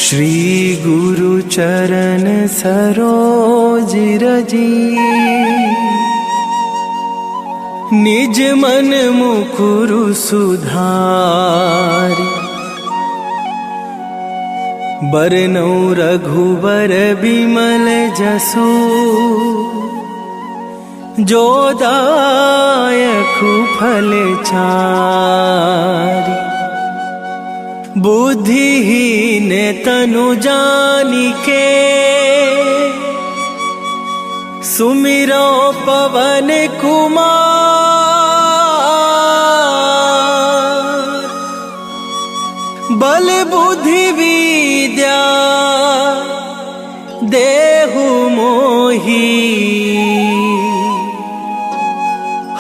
श्री गुरु चरण सरोज रजी, निज मन मुकुरु सुधारि। बरनौ रघुबर बिमल जसु, जो दायकु फल चारि। बुद्धिहीन तनु जानिके, सुमिरो पवन कुमार। बल बुद्धि विद्या देहु मोहि,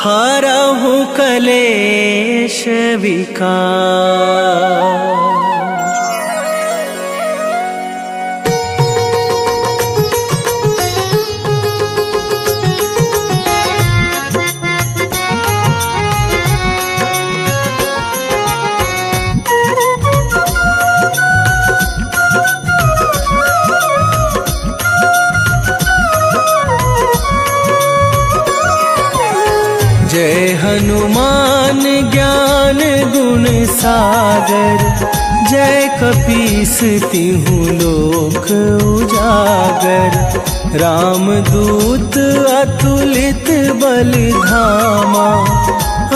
हरहु कलेश विकार। जय हनुमान ज्ञान गुण सागर, जय कपीस तिहु लोक उजागर। रामदूत अतुलित बल धामा,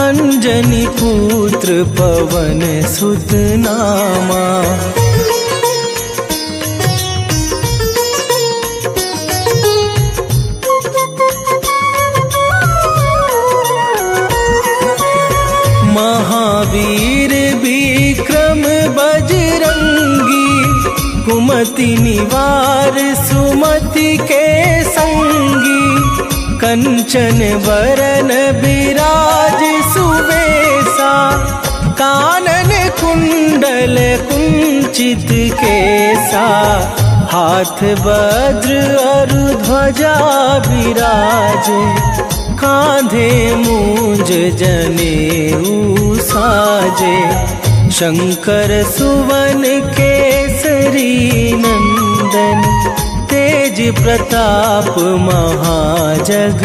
अंजनी पुत्र पवन सुत नामा। महावीर विक्रम बजरंगी, कुमति निवार सुमति के संगी। कंचन वरन बिराज सुवेशा, कानन कुंडल कुंचित केसा। हाथ वज्र और ध्वजा विराजे, कांधे मूंज जनेऊ साजे। शंकर सुवन केसरी नंदन, तेज प्रताप महाजगवंदन।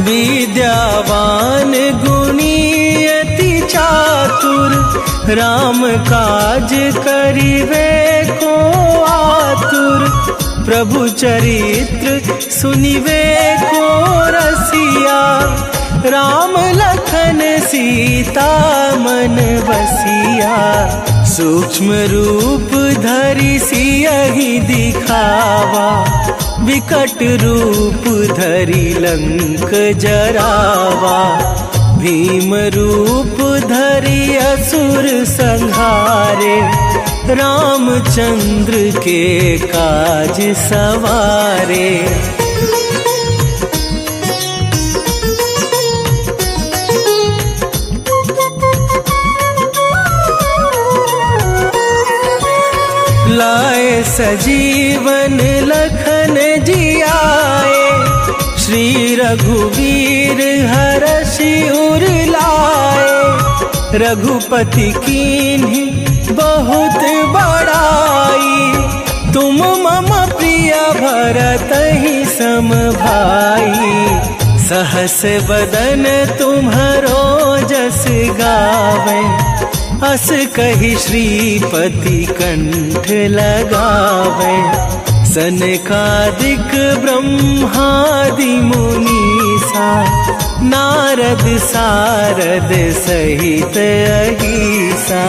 विद्यावान गुणी अति चातुर, राम काज करिवे को आतुर। प्रभु चरित्र सुनिवे को रसिया, राम लखन सीता मन बसिया। सूक्ष्म रूप धरि सियहि दिखावा, विकट रूप धरि लंक जरावा। भीम रूप धरि असुर संहारे, रामचंद्र के काज सवारे। लाए सजीवन लखन जियाए, श्री रघुवीर हरषि उर लाए। रघुपति कीन्ही बहुत बड़ाई, तुम मम प्रिय भरतहि सम भाई। सहस बदन तुम्हरो जस गावे, अस कहि श्रीपति कंठ लगावे। सनकादिक ब्रह्मादि मुनीसा, नारद सारद सहित अहिसा।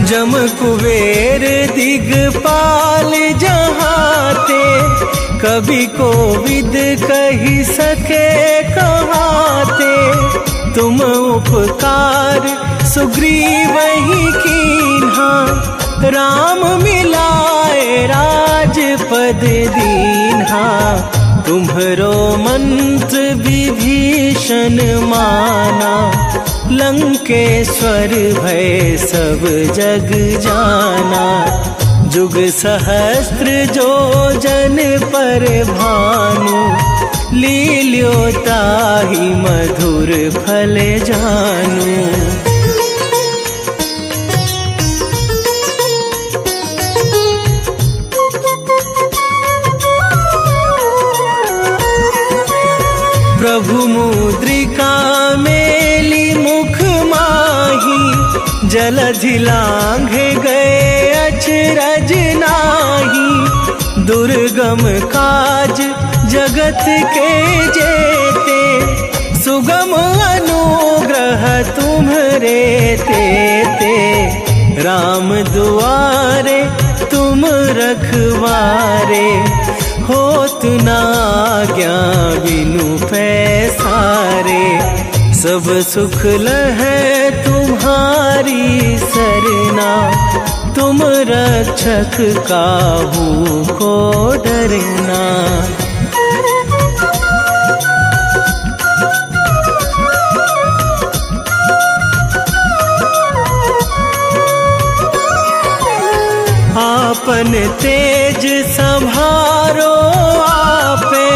जम कुबेर दिगपाल जहाते, कभी कोविद कही सके कहाते। तुम उपकार सुग्रीवहि कीन्हा, राम मिलाए राजपद दीन्हा। तुम्हरो मंत्र विभीषण विभीषण माना, लंकेश्वर भय सब जग जाना। जुग सहस्त्र जो जन पर भानु, लील्यो ताहि मधुर फल जानू। प्रभु मुद्रिका मेली मुख माही, जलधि लांघे गए अचरज नाही। दुर्गम काज जगत के जेते, सुगम अनुग्रह तुम्हरे तेते। राम दुआरे तुम रखवारे, होत न आज्ञा बिनु पैसारे। सब सुख लहै तुम्हारी सरना, तुम रक्षक काहू को डरना। आपन तेज संभारो आपे,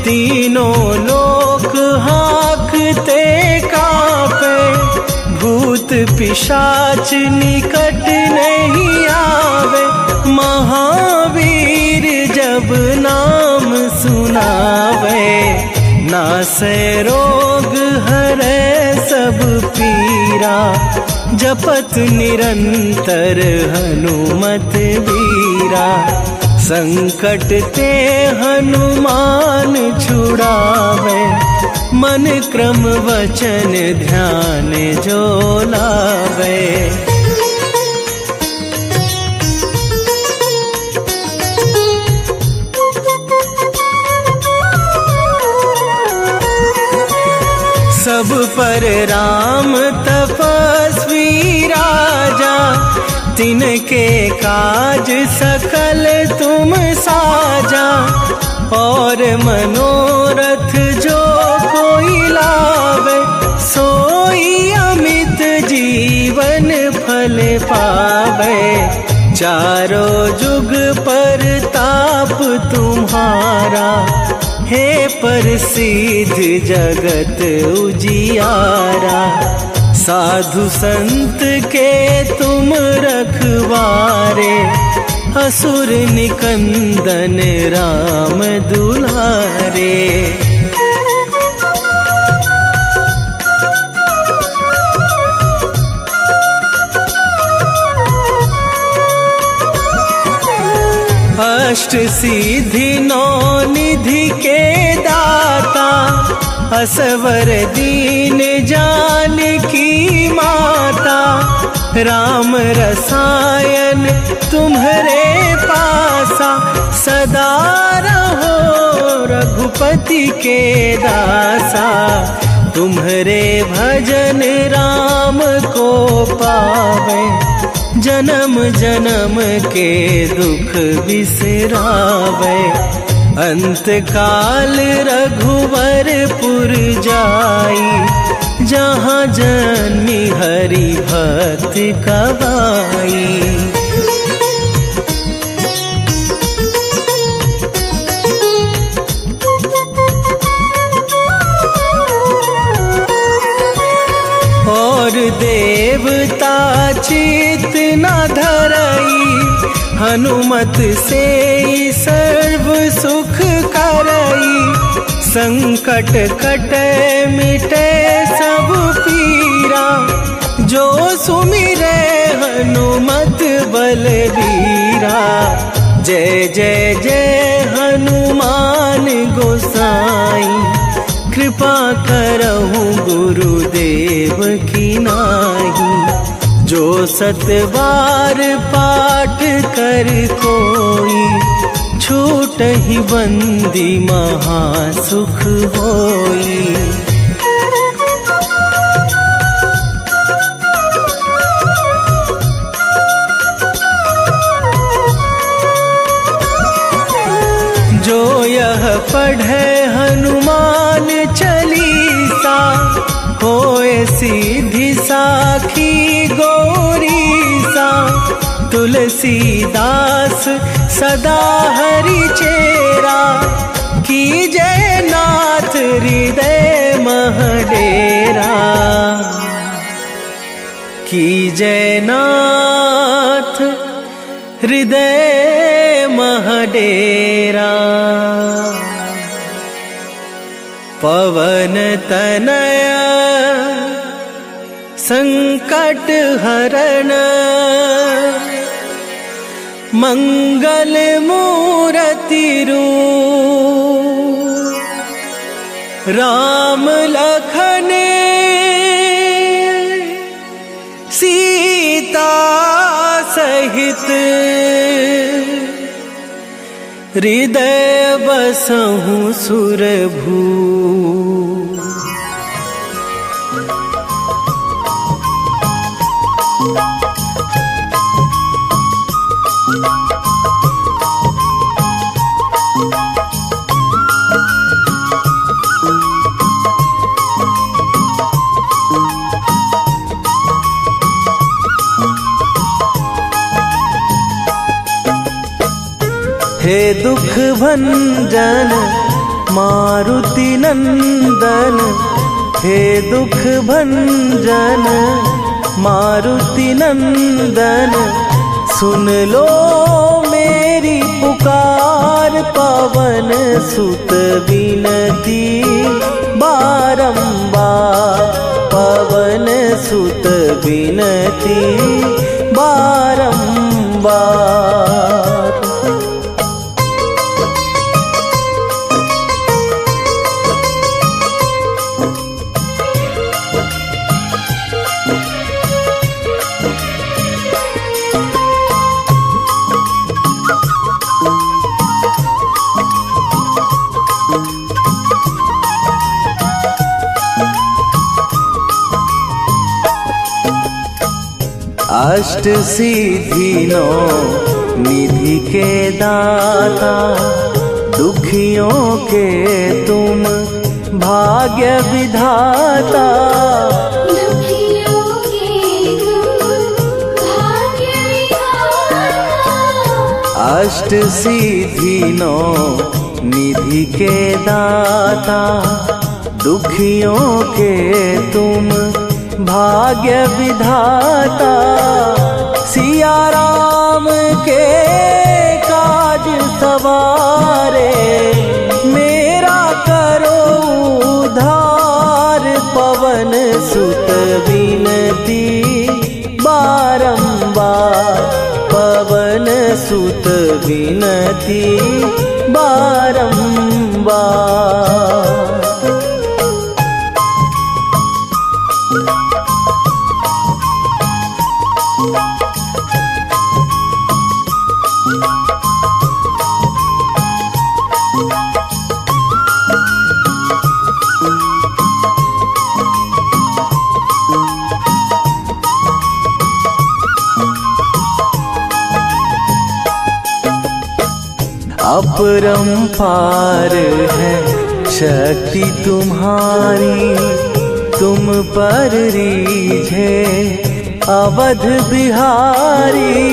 तीनों लोक हाँकते कापे। भूत पिशाच निकट नहीं आवे, महावीर जब नाम सुनावे। नासै रोग हरै सब पीरा, जपत निरंतर हनुमत बीरा। संकट ते हनुमान छुड़ावे, मन क्रम वचन ध्यान जो लावे। सब पर राम तपस्वी राजा, तिनके काज सकल तुम साजा। और मनोरथ जो कोई लावे, सोई अमित जीवन फल पावे। चारों जुग पर ताप तुम्हारा, हे प्रसिद्ध जगत उजियारा। साधु संत के तुम रखवारे, असुर निकंदन राम दुलारे। अष्ट सिद्धि नौ निधि के दाता, असवर दीन जानकी माता। राम रसायन तुम्हरे पासा, सदा रहो रघुपति के दासा। तुम्हरे भजन राम को पावे, जन्म जन्म के दुख बिसरावे। अंत काल रघुवरपुर जाई, जहाँ जन्मी हरि भक्त कवाई। और देवता चित न धरई, हनुमत से सर्व सुख करई। संकट कटे मिटे सब पीरा, जो सुमिरे हनुमत बलबीरा। जय जय जय हनुमान गोसाई, कृपा करहु गुरुदेव की नाही। जो सतबार पाठ कर कोई, छूटहि बंदी महासुख होई। जो यह पढ़े हनुमान चालीसा, सीधी साखी गौरी सा तुलसीदास सदा हरि चेरा। की जय नाथ हृदय महडेरा, की जय नाथ हृदय महडेरा। पवन तनय संकट हरण, मंगल मूरति रूप। राम लखन सीता सहित, हृदय बसहु सुरभू। हे दुख भंजन मारुति नंदन, हे दुख भंजन मारुति नंदन। सुन लो मेरी पुकार, पवन सुत विनती बारंबार। पवन सुत विनती बारंबार। अष्ट सिद्धि नौ निधि के दाता, दुखियों के तुम भाग्य विधाता। दुखियों के तुम भाग्य विधाता। अष्ट सिद्धि नौ निधि के दाता, दुखियों के तुम भाग्य विधाता। सिया राम के काज सवारे, मेरा करो उद्धार। पवन सुत विनती बारंबार, पवन सुत विनती बारंबार। अपरंपार है शक्ति तुम्हारी, तुम पर रीझे अवध बिहारी।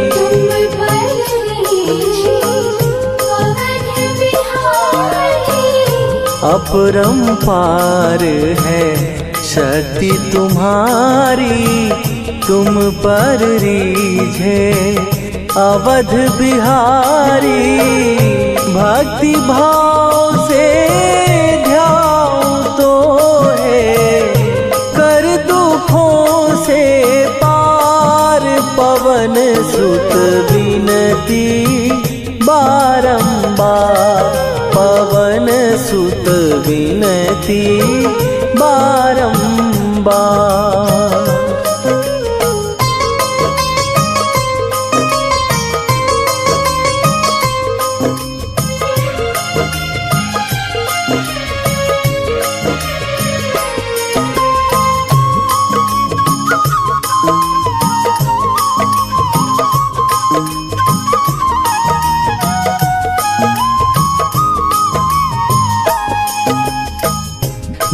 तुम पर रीझे अवध बिहारी। अपरंपार है शक्ति तुम्हारी, तुम पर रीझे अवध बिहारी। भक्ति भाव से ध्याऊं तो है, कर दुखों से पार। पवन सुत विनती बारंबार, पवन सुत विनती बारंबार।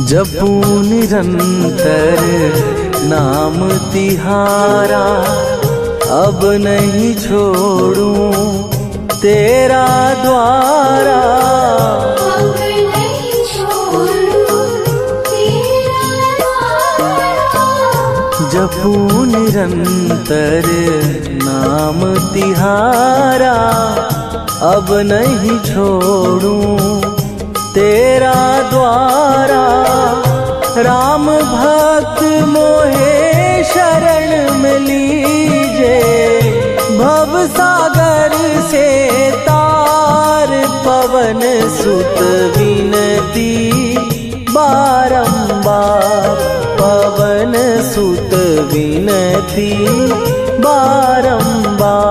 जपू निरंतर नाम तिहारा, अब नहीं छोड़ूं तेरा द्वारा। अब नहीं छोड़ूं तेरा द्वारा। जपू निरंतर नाम तिहारा, अब नहीं छोड़ूं तेरा द्वारा। राम भक्त मोहे शरण में लीजे, भव सागर से तार पवन सुत विनती बारंबार। पवन सुत विनती बारंबार।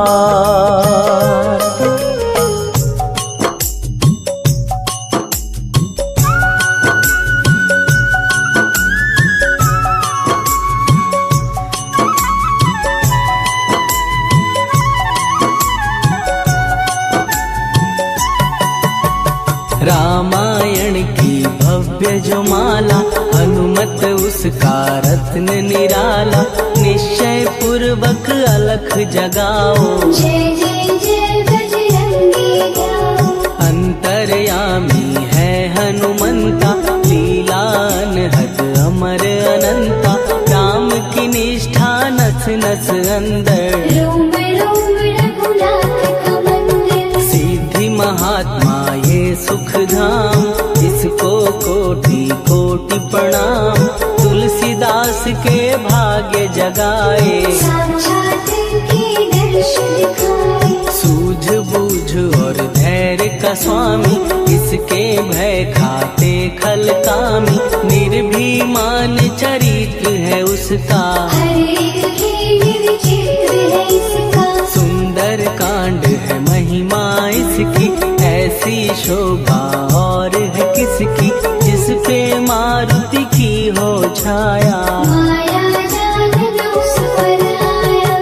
रामायण की भव्य जो माला, हनुमत उसका रत्न निराला। निश्चय पूर्वक अलख जगाओ, जय जय जय बजरंगी जाओ। अंतर्यामी है हनुमंता, लीला अनहद अमर अनंता। राम की निष्ठा नस नस अंदर, रोम रोम रघुनाथ का मंदिर। सिद्धि महात्मा ये सुख धाम, इसको कोटि कोटि प्रणाम। तुलसीदास के भाग्य जगाए, साक्षात के दर्शन दिखाए। सूझ बूझ और धैर्य का स्वामी, इसके भय खाते खल कामी। निर्भीमान चरित्र है उसका, हर एक खेल विचित्र है इसका। सुंदर कांड है महिमा इसकी, ऐसी शोभा और है किसकी। जिस पे मारुति की हो छाया, माया जाल न उस पर आया।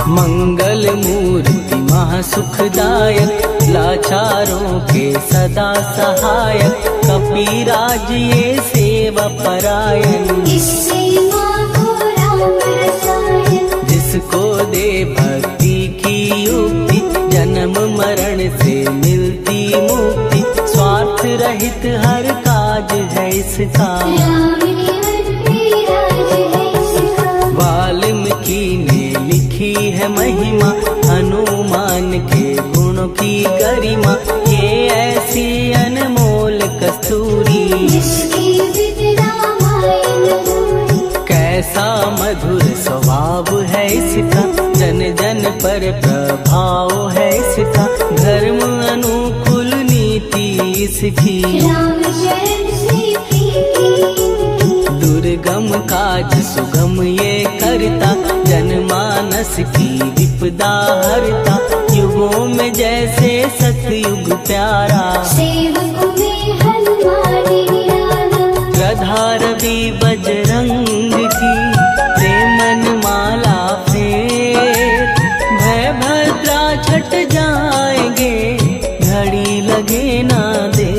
मंगल मूर्ति महासुखदायक, लाचारों के सदा सहायक। कपीराज ये सेवा परायण, इससे मांगो राम रसायन। जिसको दे भक्ति की युक्ति, जन्म मरण से मिलती मुक्ति। स्वार्थ रहित हर काज है इसका, राम केवल राज है इसका। वाल्मीकि ने लिखी है महिमा, हनुमान के गुणों की गरिमा। ये ऐसी अनमोल कस्तूरी, जिसकी विद रामायण दूरी। कैसा मधुर स्वभाव है इसका, जन जन पर प्रभाव है इसका। धर्म अनुकूल नीति इसकी, राम शरण से प्रीति। दुर्गम काज सुगम ये करता, जनमानस की विपदा हरता। युगों में जैसे सतयुग प्यारा, सेवकों में हनुमान निराला। गधा रवि बजरंग की प्रेमन माला फेर। भय भद्रा छट जाएंगे, घड़ी लगे ना दे।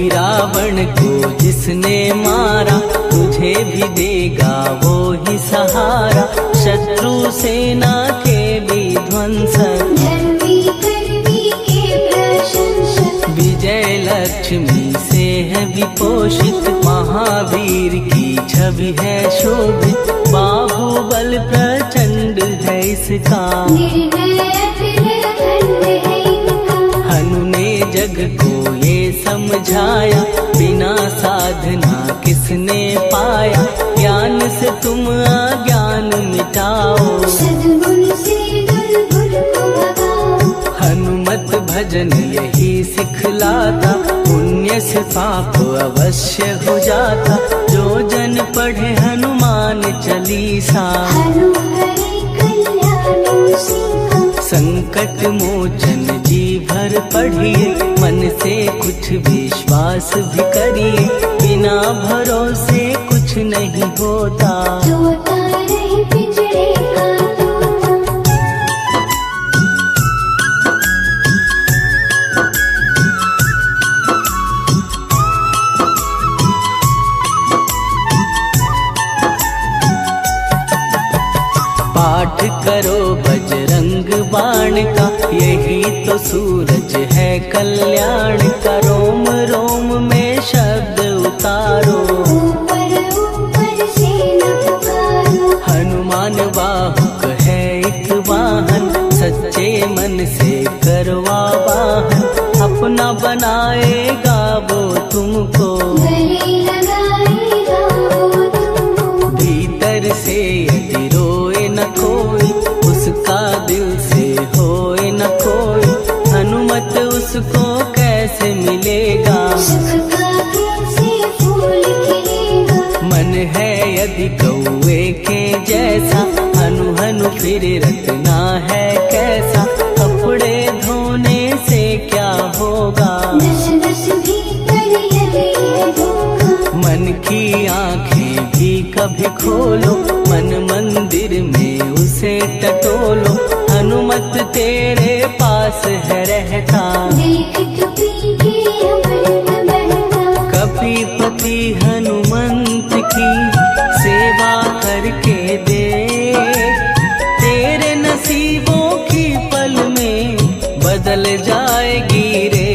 रावण को जिसने मारा, तुझे भी देगा वो ही सहारा। शत्रु सेना के विध्वंसक, धर्मी कर्मी के प्रशंसक। विजय लक्ष्मी से है विपोषित, महावीर की छवि है शोभित। बाहुबल प्रचंड है इसका, निर्णय अखंड है इनका। हनु ने जग को ये समझाया, बिना साधना किसने पाया। ज्ञान से तुम अज्ञान मिटाओ, सद्गुण से दुर्गुण को भगाओ। हनुमत भजन यही सिखलाता, पुण्य से पाप अवश्य हो जाता, जो जन पढ़े हनुमान चालीसा। हनुमरे कल्याण सीता, संकट मोचन जी भर पढ़िए, मन से कुछ विश्वास भी करिए, बिना भरोसे कुछ नहीं होता। तोता रहे पिंजरे का तोता। पाठ करो बजरंग बाण का, यही तो सूरज है कल्याण का। रोम रोम में शब्द उतारो, ऊपर ऊपर से न पुकारो। हनुमान वाहक है एक वाहन, सच्चे मन से करवा वाहन। अपना बनाएगा वो तुमको, गले लगाएगा वो तुमको। भीतर से यदि रोए न कोई, उसका दिल से होए न कोई। हनुमत उसको कैसे मिलेगा, सुख का कैसे फूल खिलेगा। मन है यदि कौवे के जैसा, हनु हनु फिर रखना है कैसा। कपड़े धोने से क्या होगा, दस दस भीतर यदि है धोखा। मन की आंखें भी कभी खोलो, मन मंदिर में उसे टटोलो। हनुमत तेरे पास है रहता, देख कपी के अमृत बहता। कपीपति हनुमंत की सेवा करके दे, तेरे नसीबों की पल में बदल जाएगी रे।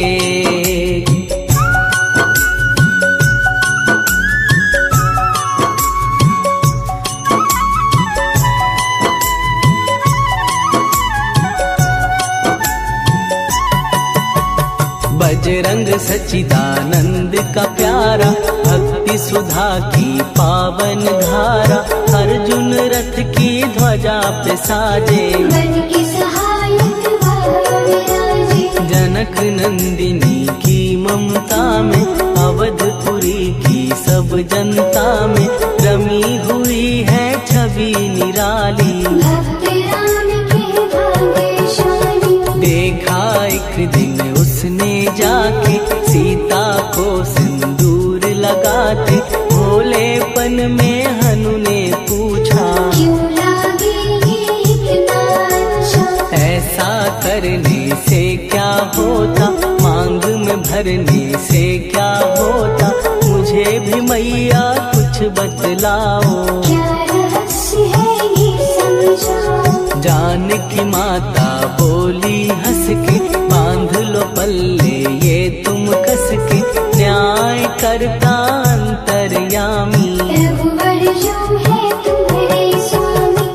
बजरंग सच्चिदानंद का प्यारा, भक्ति सुधा की पावन धारा। अर्जुन रथ की ध्वजा पे साजे, बन के सहायक वहाँ विराजे। जनक नंदिनी की ममता में, अवधपुरी की सब जनता में रमी हुई है छवि निराली। भक्त राम के भाग्यशाली, देखा एक दिन उसने जाके, सीता को सिंदूर लगाते। भोलेपन में हनु ने पूछा, क्यों लागे ये इतना अच्छा। ऐसा करने से क्या होता, मांग में भरने से क्या होता। मुझे भी मैया कुछ बतलाओ, क्या रहस्य है ये समझाओ। जानकी माता बोली हंस के, बांध लो पल्ले ये तुम कस के। न्याय करता अंतर्यामी, रघुवर जो है तुम्हारे स्वामी।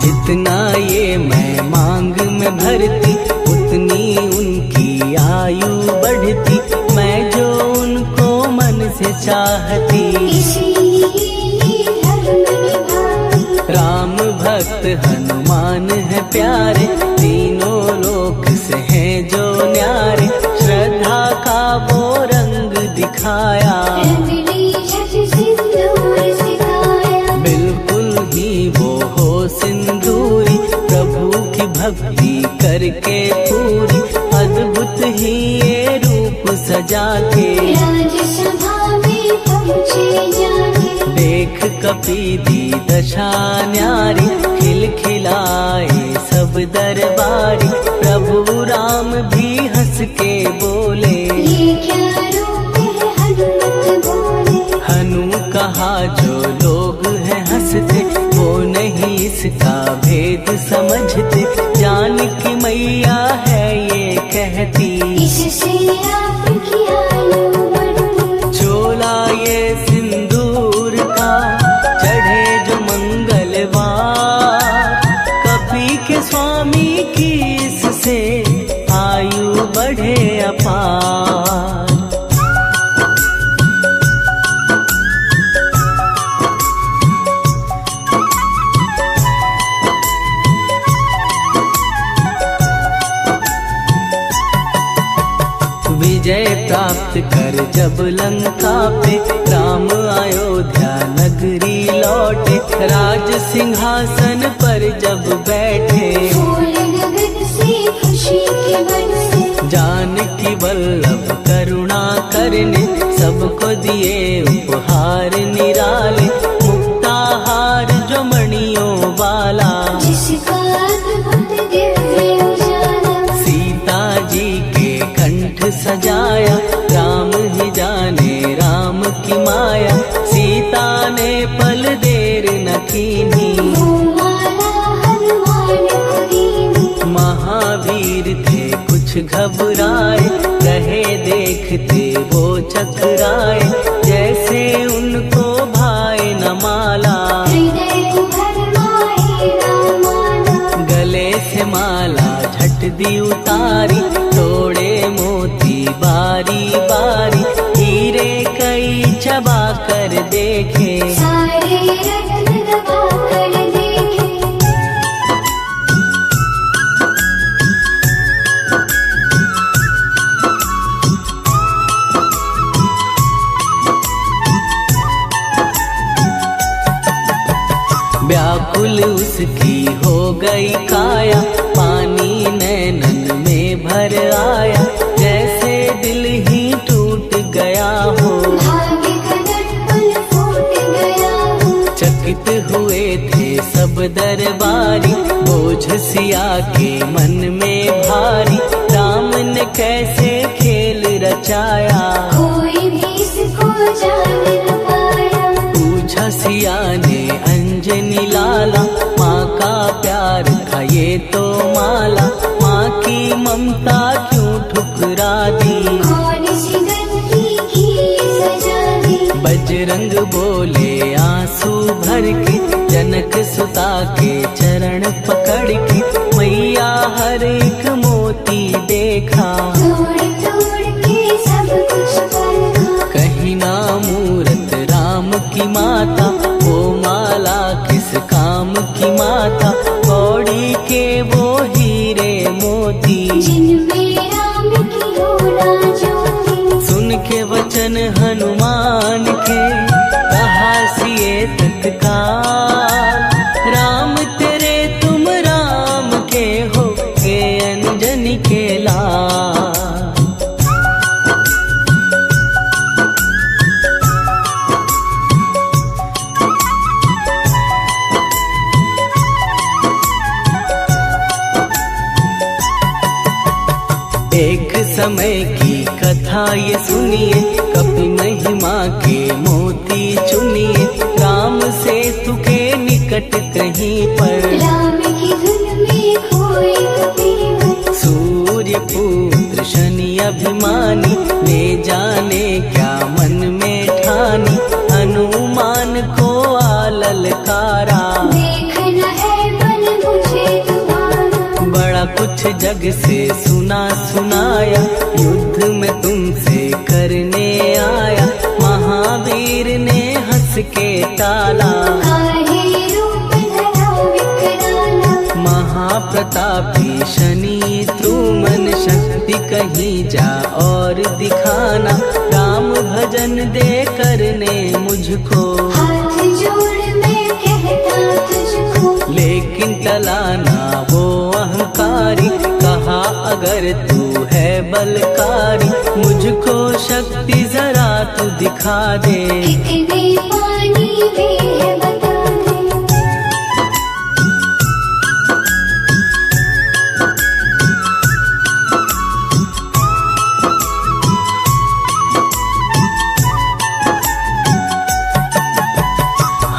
जितना ये मैं मांग में भरती, उतनी उनकी आयु बढ़ती। मैं जो उनको मन से चाहती, इसलिए ये धर्म निभाती। राम भक्त हनुमान है प्यारे, तीनों लोक से हैं जो न्यारे। श्रद्धा का वो रंग दिखाया, रंगली झट सिंदूर सिखाया। बिल्कुल ही वो हो सिंदूरी, प्रभु की भक्ति करके पूरी। अद्भुत ही ये रूप सजा के, राजसभा में पहुँचे जाके। देख कपी दी दशा न्यारी, खिलखिलाए सब दरबारी। प्रभु राम भी हंस के बोले, ये क्या रूप है हनुमत बोले। हनु कहा जो लोग हैं हंसते, वो नहीं इसका भेद समझते। जानकी मैया है ये कहती, इससे आपकी आयु बढ़ती। चोला ये सिंदूर का चढ़े जो मंगलवार, कपी के स्वामी की इससे आयु बढ़े अपार। कर जब लंका पे राम अयोध्या नगरी लौटे, राज सिंहासन पर जब बैठे, फूल गगन से खुशी के बरसे, जानकी वल्लभ करुणा करने, सबको दिए उपहार निराले, मुक्ताहार जो मणियों वाला, जिसका अद्भुत दिव्य उजाला, सीता जी के कंठ सजाया, राम ही जाने राम की माया, सीता ने पल देर न कीन्ही, वो माला हनुमान को दीनी, महावीर थे कुछ घबराए, रहे देखते वो चकराए, जैसे उनको भाए न माला, हृदय को भरमाए रामाना, गले से माला झट दी उतारी, तोड़े मोती बारी बारी, हीरे कई चबा कर देखे, सारे रत्न दबा कर देखे, व्याकुल उसकी हो गई काया, पानी नैनन में भर आया, जैसे दिल ही टूट गया हो, भाग्य का दर्पण फूट गया हो, चकित हुए थे सब दरबारी, बोझ सिया के मन में भारी, राम ने कैसे खेल रचाया, कोई भी इसको जान न पाया, पूछा सिया ने अंजनी लाला, माँ का प्यार था ये तो माला, माँ की ममता क्यों ठुकरा दी, कौन सी गलती की सजा दी, बजरंग बोले आंसू भर के, जनक सुता के चरण पकड़ के, मैया हर एक मोती देखा, तोड़ तोड़ के सब कुछ परखा, कहीं ना मूरत राम की माता, वो माला किस काम की माता, कौड़ी के वो हीरे मोती, जिनमें राम की होना ज्योति, सुन के वचन हनुमान के, कहा सिए तत्काल, राम तेरे तुम राम के हो के अंजनी के लाल, एक समय की कथा ये सुनिए, कपि महिमा के मोती चुनिए, राम सेतु के निकट कहीं पर, राम की धुन में खोए कबीर, सूर्य पुत्र शनि अभिमानी, ने जाने क्या मन में ठानी, हनुमान को आललकारा, देखना है बल मुझे तुम्हारा, बड़ा कुछ जग से सुना सुनाया, युद्ध में तुमसे करने आया, महावीर ने हंस के टाला, काहे रूप धरा विकराला, महाप्रतापी शनि तू मन शक्ति कहीं जा और दिखाना, राम भजन दे करने मुझको, हाथ जोड़ मैं कहता तुझको, लेकिन टलाना वो अहंकारी, कहा अगर तू है बलकारी, मुझको शक्ति जरा तू दिखा दे, कितने पानी में है बता दे,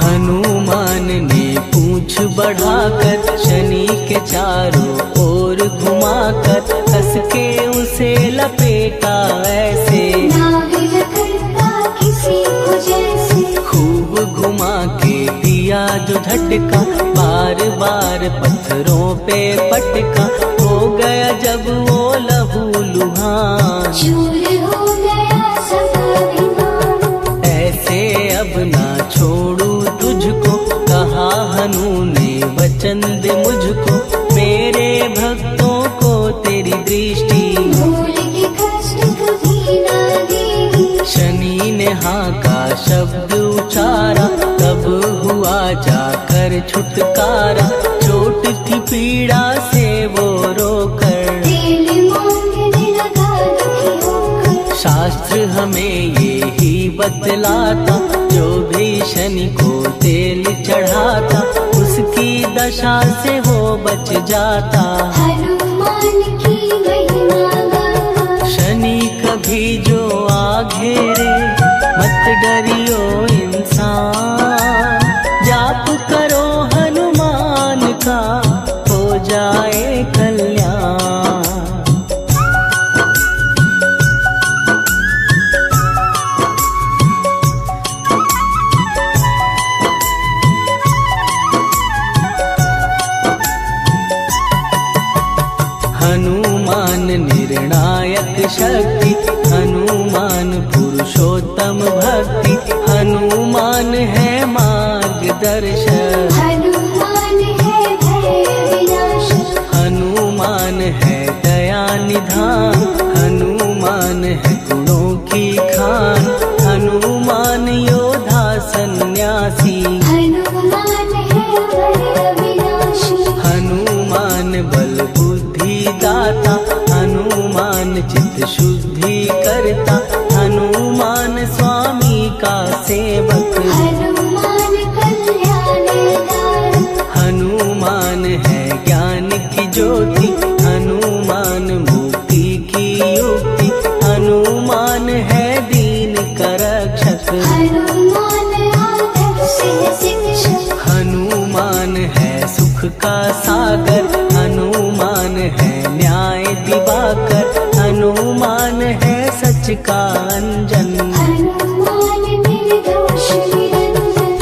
हनुमान ने पूंछ बढ़ाकर, शनि के चारों ओर घुमाकर, कस के उसे लपेटा ऐसे, नाग करता किसी को जैसे, खूब घुमा के दिया जो झटका, बार बार पत्थरों पे पटका, हो गया जब वो लहू लुहान, चूर हो गया सब अभिमान, ऐसे अब ना छोड़ू तुझको, कहा हनु ने वचन दे मुझको, मेरे भक्तों को तेरी दृष्टि, भूल के कष्ट कभी ना दे, हाँ का शब्द उचारा, तब हुआ जाकर छुटकारा। चोट की पीड़ा से वो रोकर तेल मांगने लगा दुखी होकर। शास्त्र हमें ये ही बतलाता, जो भी शनि को तेल चढ़ाता, उसकी दशा से वो बच जाता। हनुमान की महिमा गाता। शनि कभी जो आ घेरे, मत डरियो इंसान। जाप करो हनुमान का, हो जाए कल्याण। हनुमान निर्णायक शक्ति, हनुमान पुरुषोत्तम भक्ति। हनुमान है मार्गदर्शक, हनुमान है भय विनाशक। हनुमान है दया निधान। हनुमान है गुणों की खान, हनुमान योद्धा सन्यासी। हनुमान है भय विनाशी। हनुमान बल बुद्धि दाता, हनुमान चित्त शुद्धि करता। हनुमान स्वामी का सेवक, हनुमान कल्याणदायक। हनुमान है ज्ञान की ज्योति। हनुमान मुक्ति की युक्ति, हनुमान है दीन का रक्षक। हनुमान आदर्श है शिक्षक। हनुमान है सुख का सागर, हनुमान है न्याय दिवाकर। हनुमान है सच का अंजन। हनुमान निर्दोष निरंजन।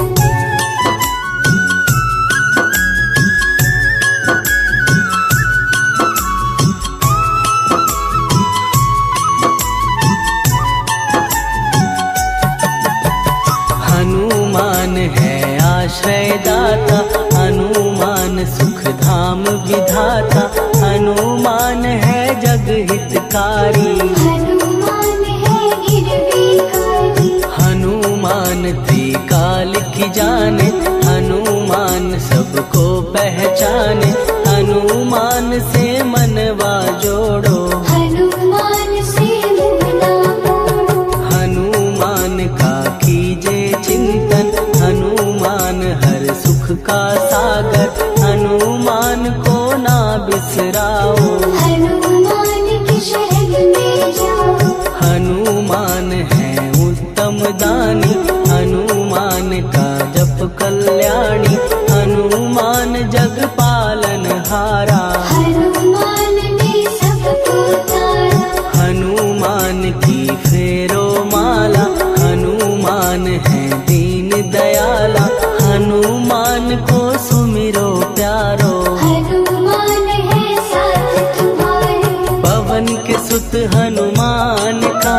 हनुमान है आश्रयदाता, हनुमान सुख धाम विधाता। हनुमान है जग हितकारी, हनुमान है गिरवीकारी। हनुमान त्रिकाल की जाने। हनुमान सबको पहचाने, हनुमान से मनवा जोड़ो। हनुमान से मुँह ना मोड़ो। हनुमान का कीजे चिंतन, हनुमान हर सुख का सागर। हनुमान को ना बिसराओ, हनुमान की शरण में जाओ। हनुमान है उत्तम दानी। हनुमान का जप कल्याणी, हनुमान जग पालन हारा। हनुमान ने सबको तारा। हनुमान की फेरो माला, हनुमान है दीन दयाला। हनुमान को सुमिरो प्यारो, हनुमान है साथ तुम्हारे। पवन के सुत हनुमान का,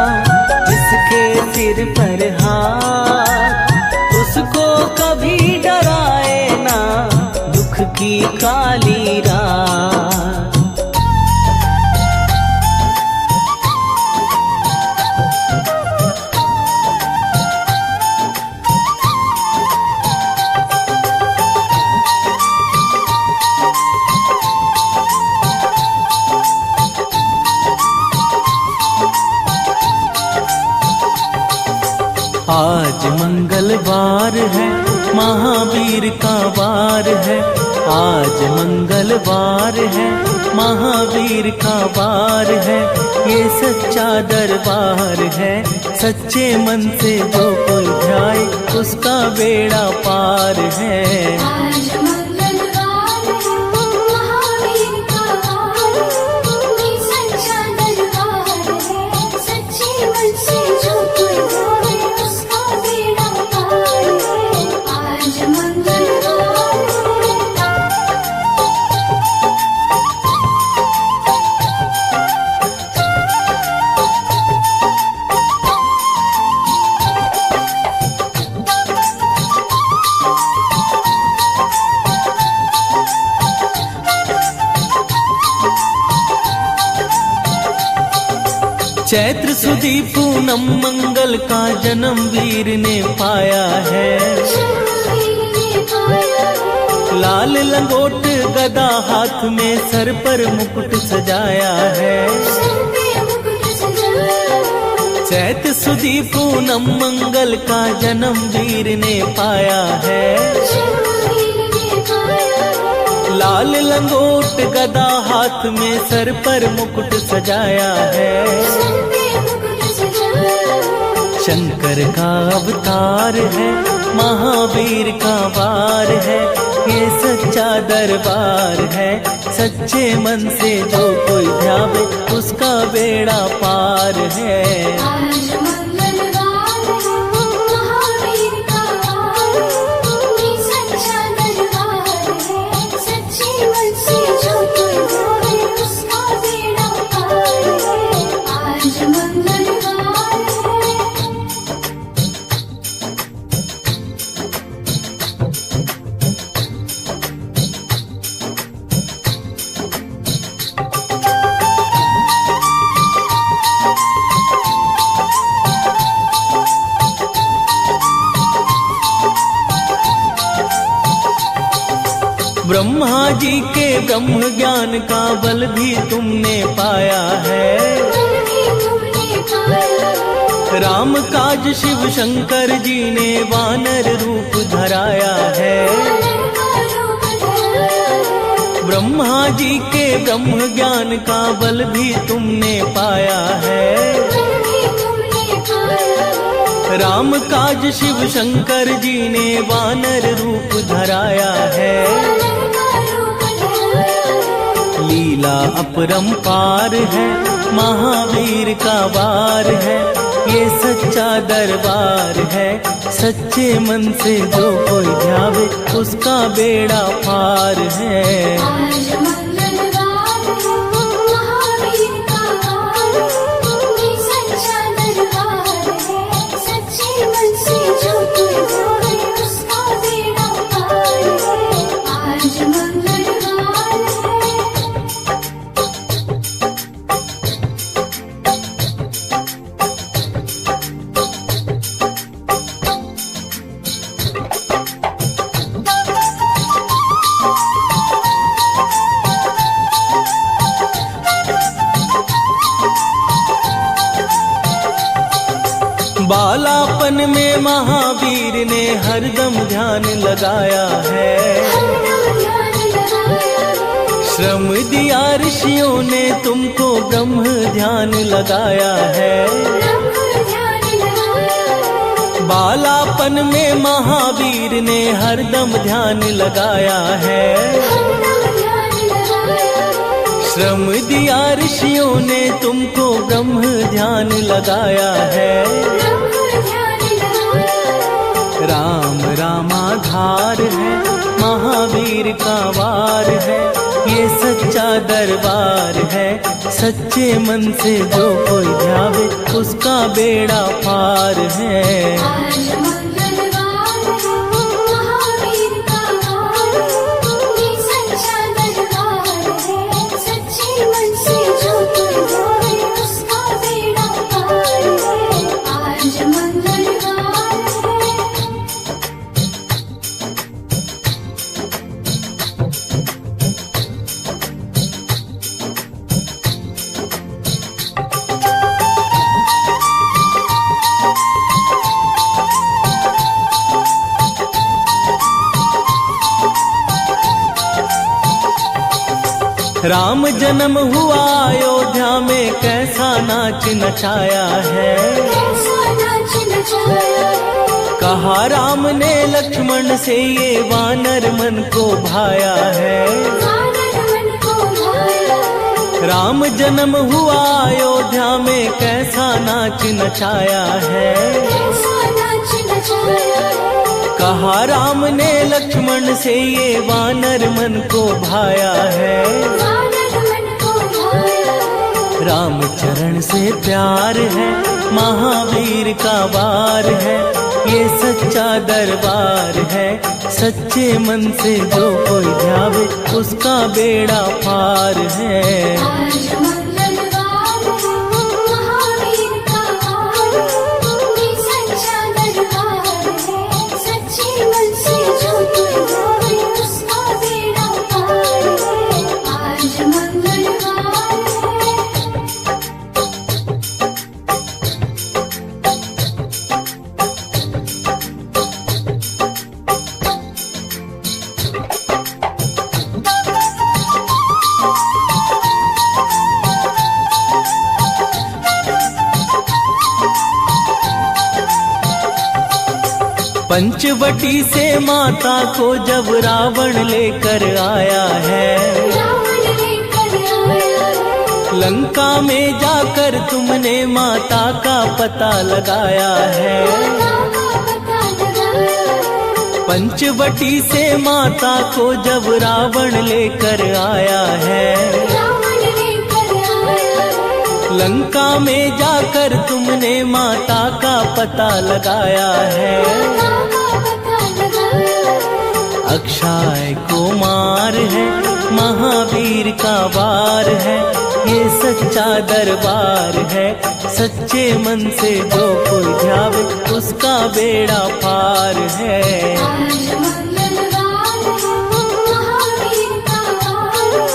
जिसके सिर पर हाथ, उसको कभी डराए ना दुख की काली रात। आज मंगलवार है, महावीर का वार है। आज मंगलवार है, महावीर का वार है। ये सच्चा दरबार है, सच्चे मन से जो कोई ध्याए, उसका बेड़ा पार है। आज मंगलवार है, महावीर का वार है। ये सच्चा दरबार है, सच्चे मन से जो कोई ध्याए, उसका बेड़ा पार है। आज मंगलवार है। चैत्र सुदी पूनम मंगल का जन्म वीर ने पाया है। शरणवीर ने पाया है। लाल लंगोट गदा हाथ में सर पर मुकुट सजाया है। सर पे मुकुट सजाया है। चैत्र सुदी पूनम मंगल का जन्म वीर ने पाया है। शरणवीर ने पाया है। लाल लंगोट गदा हाथ में सर पर मुकुट सजाया है। सर पे मुकुट सजाया है। शंकर का अवतार है, महावीर का वार है, ये सच्चा दरबार है। सच्चे मन से जो कोई ध्यावे उसका बेड़ा पार है। आज मंगलवार है, महावीर का वार है, ये सच्चा दरबार है। सच्चे मन से जो कोई ध्यावे उसका बेड़ा पार है। आज मंगलवार है। ब्रह्मा जी के ब्रह्म ज्ञान का बल भी तुमने पाया है। बल भी तुमने पाया है। राम काज शिव शंकर जी ने वानर रूप धराया है। वानर का रूप धराया है। ब्रह्मा जी के ब्रह्म ज्ञान का बल भी तुमने पाया है। बल भी तुमने पाया है। राम काज शिव शंकर जी ने वानर रूप धराया है। वानर का रूप धराया है। लीला अपरंपार है, महावीर का वार है, ये सच्चा दरबार है। सच्चे मन से जो कोई ध्यावे उसका बेड़ा पार है। आज मंगलवार है, महावीर का वार है, ये सच्चा दरबार है। सच्चे मन से जो कोई ध्यावे उसका बेड़ा पार है। आज मंगलवार है। बालापन में महावीर ने हरदम ध्यान लगाया है। हरदम ध्यान लगाया है। श्रम दिया ऋषियों ने तुमको ब्रह्म ध्यान लगाया है। ब्रह्म ध्यान लगाया है। बालापन में महावीर ने हरदम ध्यान लगाया है। हरदम ध्यान लगाया है। श्रम दिया ऋषियों ने तुमको ब्रह्म ध्यान लगाया है। ब्रह्म ध्यान लगाया है। राम रामाधार है, महावीर का वार है, ये सच्चा दरबार है। सच्चे मन से जो कोई ध्यावे उसका बेड़ा पार है। आज मंगलवार है, महावीर का वार है, ये सच्चा दरबार है। सच्चे मन से जो कोई ध्यावे उसका बेड़ा पार है। आज मंगलवार है। राम जन्म हुआ अयोध्या में कैसा नाच नचाया है। कैसा नाच नचाया है। कहा राम ने लक्ष्मण से ये वानर मन को भाया है। वानर मन को भाया है। राम जन्म हुआ अयोध्या में कैसा नाच नचाया है। कैसा नाच नचाया है। कहा राम ने लक्ष्मण से ये वानर मन को भाया है। वानर मन को भाया है। राम चरण से प्यार है, महावीर का वार है, ये सच्चा दरबार है। सच्चे मन से जो कोई ध्यावे उसका बेड़ा पार है। आज मंगलवार है, महावीर पंचवटी से माता को जब रावण लेकर आया है, रावण लेकर आया है। लंका में जाकर तुमने माता का पता लगाया है। माता का पता लगाया है। पंचवटी से माता को जब रावण लेकर आया है, रावण लेकर आया है। लंका में जाकर तुमने माता का पता लगाया है। माता का पता लगाया है। अक्षय कुमार है, महावीर का वार है, ये सच्चा दरबार है। सच्चे मन से जो कोई ध्यावे उसका बेड़ा पार है। आज मंगलवार है, महावीर का वार है,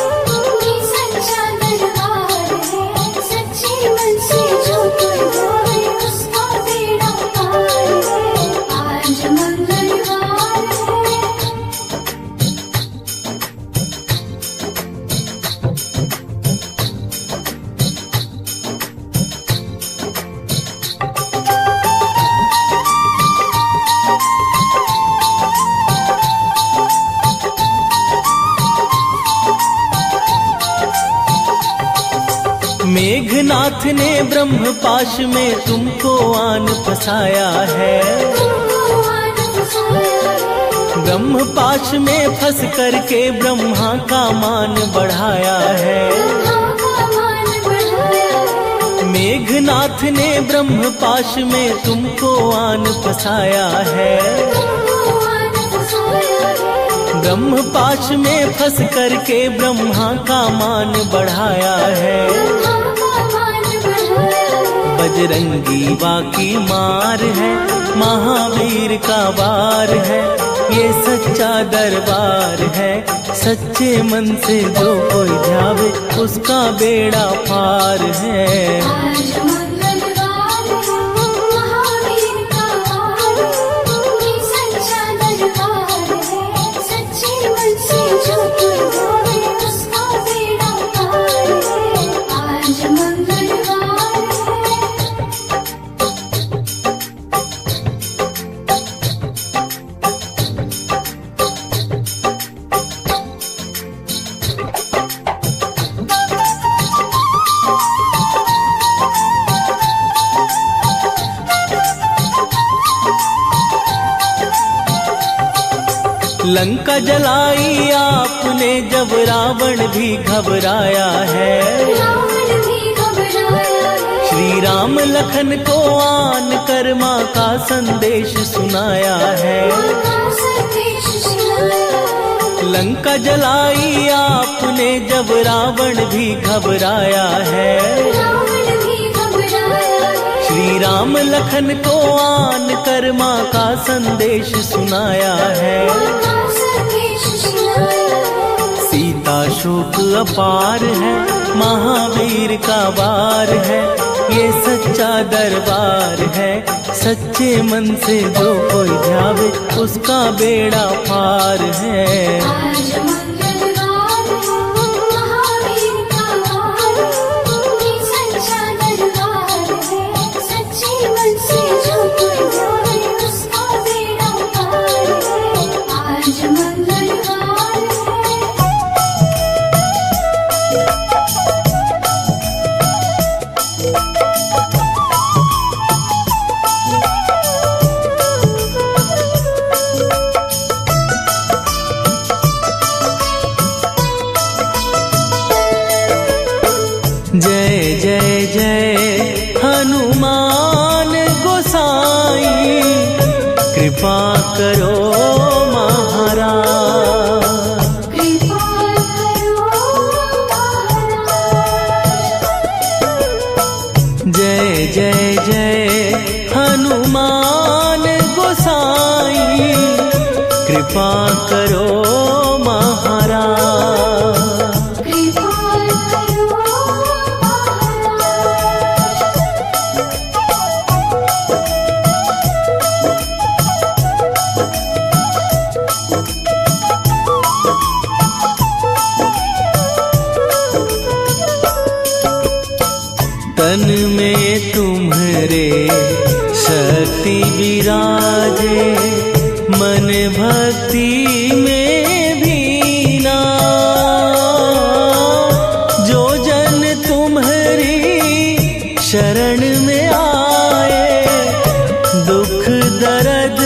ये सच्चा दरबार है। सच्चे मन से जो कोई ध्यावे उसका बेड़ा पार है। आज मंगलवार है। मेघनाथ ने ब्रह्म पाश में तुमको आन फसाया है। तुमको आज फसाया है। ब्रह्म पाश में फंस करके ब्रह्मा का मान बढ़ाया है। ब्रह्मा का मान बढ़ाया है। मेघनाथ ने ब्रह्म पाश में तुमको आन फसाया है। तुमको आज फसाया है। ब्रह्म पाश में फंस करके ब्रह्मा का मान बढ़ाया है। ब्रह्मा का मान बढ़ाया है। बजरंगी बाकी मार है, महावीर का वार है, ये सच्चा दरबार है। सच्चे मन से जो कोई ध्यावे उसका बेड़ा पार है। आज मंगलवार है, महावीर का वार है, ये सच्चा दरबार है। सच्चे मन से जो कोई ध्यावे उसका बेड़ा पार है। आज मंगलवार है। लंका जलाई आपने जब रावण भी घबराया है। रावण भी घबराया है। श्री राम लखन को आन कर माँ का संदेश सुनाया है। माता संदेश सुनाया है। लंका जलाई आपने जब रावण भी घबराया है। रावण भी घबराया है। श्री राम लखन को आन कर माँ का संदेश सुनाया है। माता संदेश सुनाया है। सीता शोक अपार है, महावीर का वार है, ये सच्चा दरबार है। सच्चे मन से जो कोई ध्यावे उसका बेड़ा पार है। आज मंगलवार है, महावीर का वार है, ये सच्चा दरबार है। सच्चे मन से जो कोई ध्यावे उसका बेड़ा पार है। आज मंगलवार है। जय जय जय हनुमान गोसाई, कृपा करो महाराज। कृपा करो महाराज। जय जय जय हनुमान गोसाई, कृपा करो महाराज। कृपा करो महाराज। तन में तुम्हारे शक्ति विराजे, मन भक्ति में भीना। जो जन तुम्हारी शरण में आए, दुख दर्द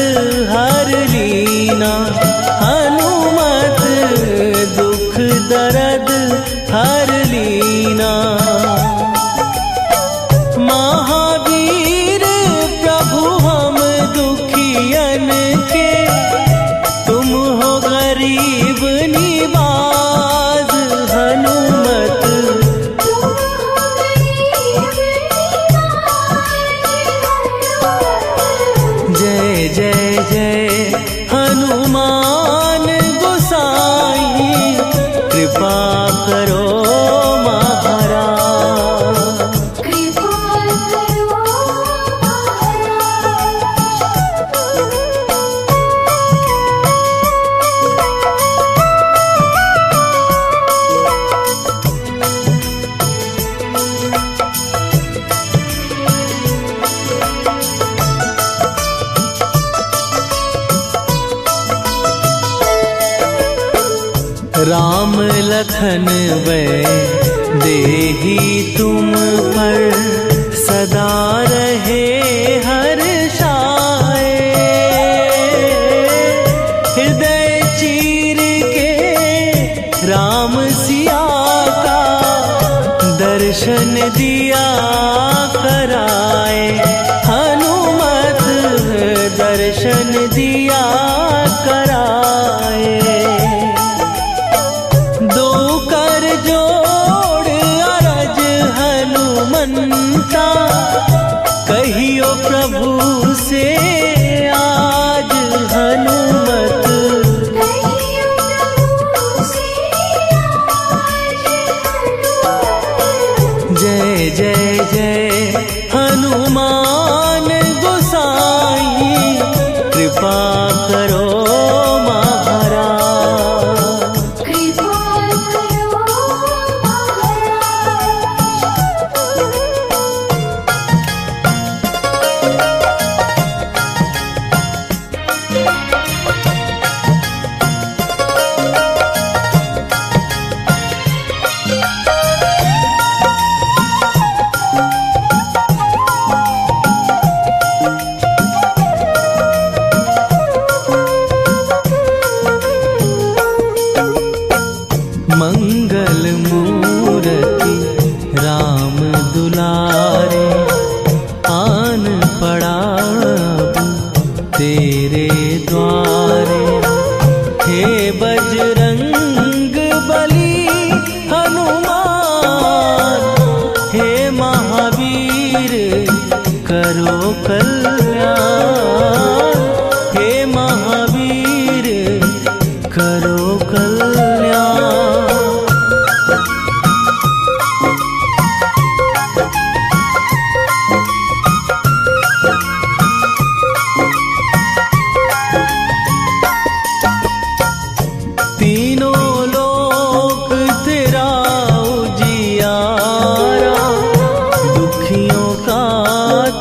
हर लीना। हनुमत दुख दर्द हर लीना। महावीर प्रभु हम दुखियन के, तुम हो गरीब निवाज। हनुमत जय जय जय हनुमान गोसाई, कृपा करो महाराज। राम लखन वै देही तुम पर, सदा रहे हर्षाए। हृदय चीर के राम सिया का, दर्शन दिया कराए। हनुमत दर्शन दिया कराए। दो कर जोड़ अरज हनुमंता, कहियो प्रभु से आज। हनुमत जय जय जय हनुमान गोसाई, कृपा करो महाराज। मंगल मूर्ति राम दुलारे, आन पड़ा तेरे द्वारे। हे बजरंग बली हनुमान, हे महावीर करो कल्याण। हे महावीर करो कल्याण। तीनों लोक तेरा उजियारा, दुखियों का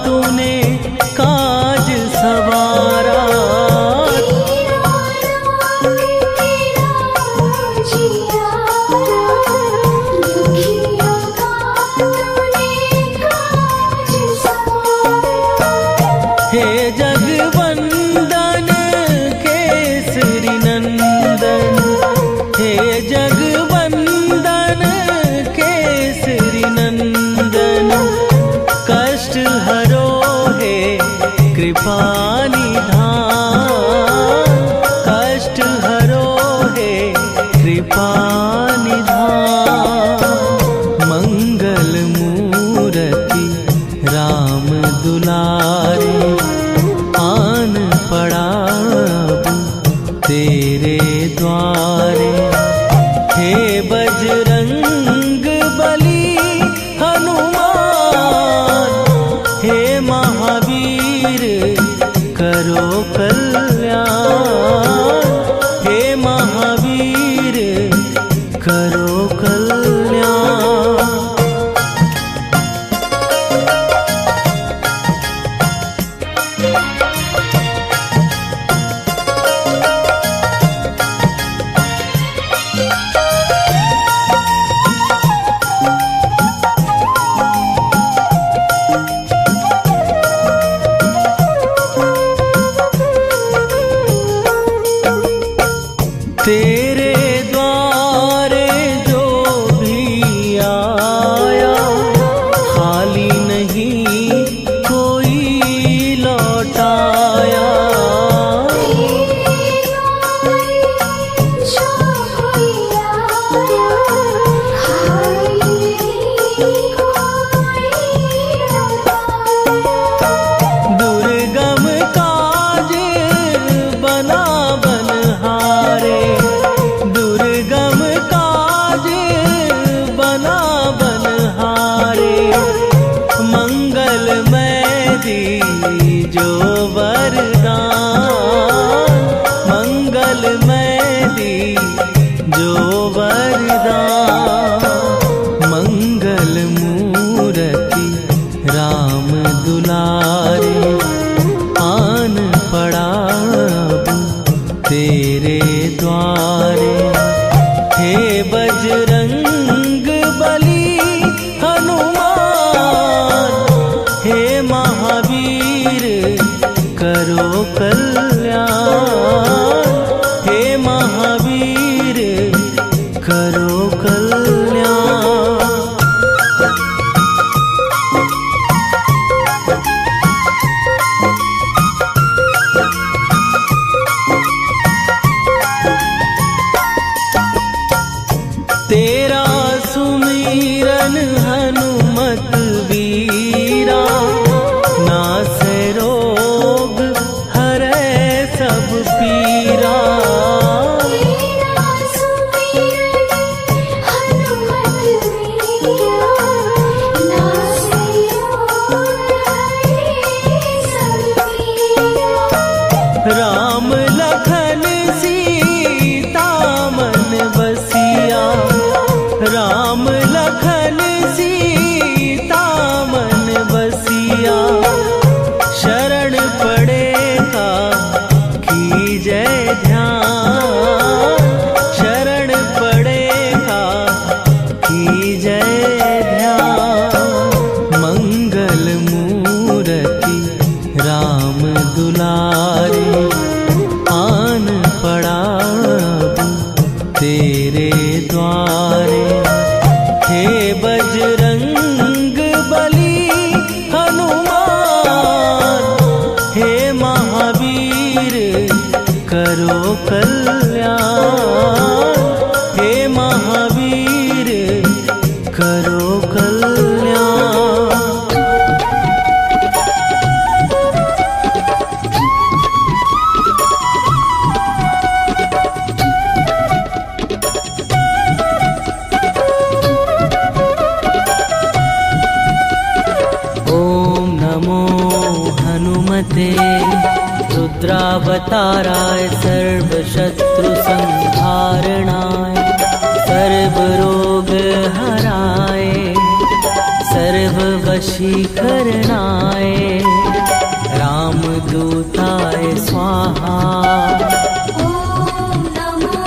तूने काज सवारा। हे जगवंदन केसरी नंदन, हे जगवंदन केसरी नंदन। कष्ट हरो हे कृपा निधान, कष्ट हरो हे कृपा निधान। मंगल मूर्ति राम दुलारे, आन पड़ा तेरे द्वारे। हे बजरंग बली हनुमान, हे महावीर करो कल्याण। हे महावीर करो कल्याण। तेरे द्वारे जो भी आया खाली नहीं कोई लौटाया। दुर्गम काज बना बनहारे, दुर्गम काज बना बनहारे, मंगलमय दीजो वरदान, मंगलमय दीजो वरदान। मंगल मूर्ति राम दुलारे, आन पड़ा अब तेरे द्वारे। हे बजरंग बली हनुमान, हे महावीर करो कल्याण, हे महावीर करो कल्याण। तेरा सुमिरन हनुमत वीरा, नासै रोग हरै सब पीरा। तेरा सुमिरन हनुमत वीरा, नासै रोग हरै सब पीरा। राम लखन सीता मन बसिया, राम लखन सीता मन बसिया। शरण पड़े का कीजय ध्यान, शरण पड़े का कीजय ध्यान। मंगल मूर्ति राम दुलारे, आन पड़ा अब तेरे द्वारे। हे बजरंग बली हनुमान, हे महावीर करो कल्याण, हे महावीर करो कल्याण। ओम नमो हनुमते रुद्रावताराय सर्वशत्रु संहारणाय, सर्वरोग हराय सर्ववशीकरणाय, रामदूताय स्वाहा। ॐ नमो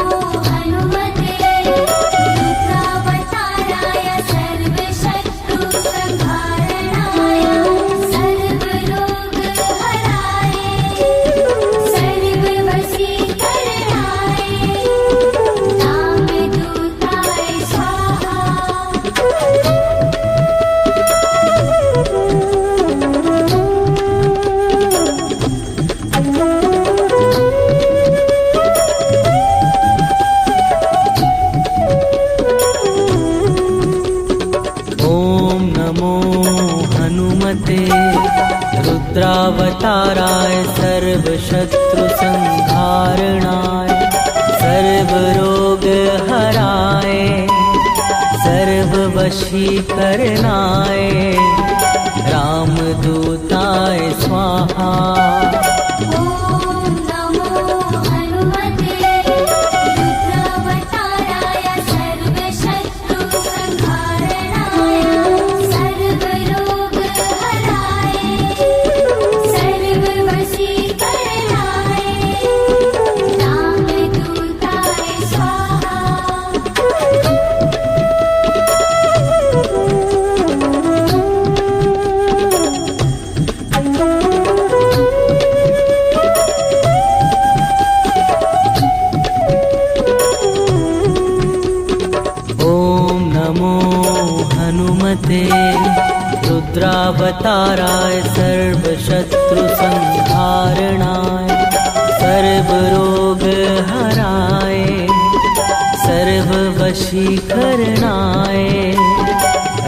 हनुमते रुद्रावताराय सर्वशत्रु संहारणाय, सर्वरोग हराय सर्ववशीकरणाय, रामदूताय स्वाहा। ओम नमो हनुमते रुद्रावताराय सर्वशत्रु संहारणाय, सर्वरोग हराय सर्ववशीकरणाय, रामदूताय स्वाहा। ॐ नमो हनुमते रुद्रावताराय सर्वशत्रु संहारणाय, सर्वरोग हराय सर्ववशीकरणाय, रामदूताय स्वाहा। रुद्रावताराय सर्वशत्रुसंहारणाय सर्वरोगहराय सर्ववशीकरणाय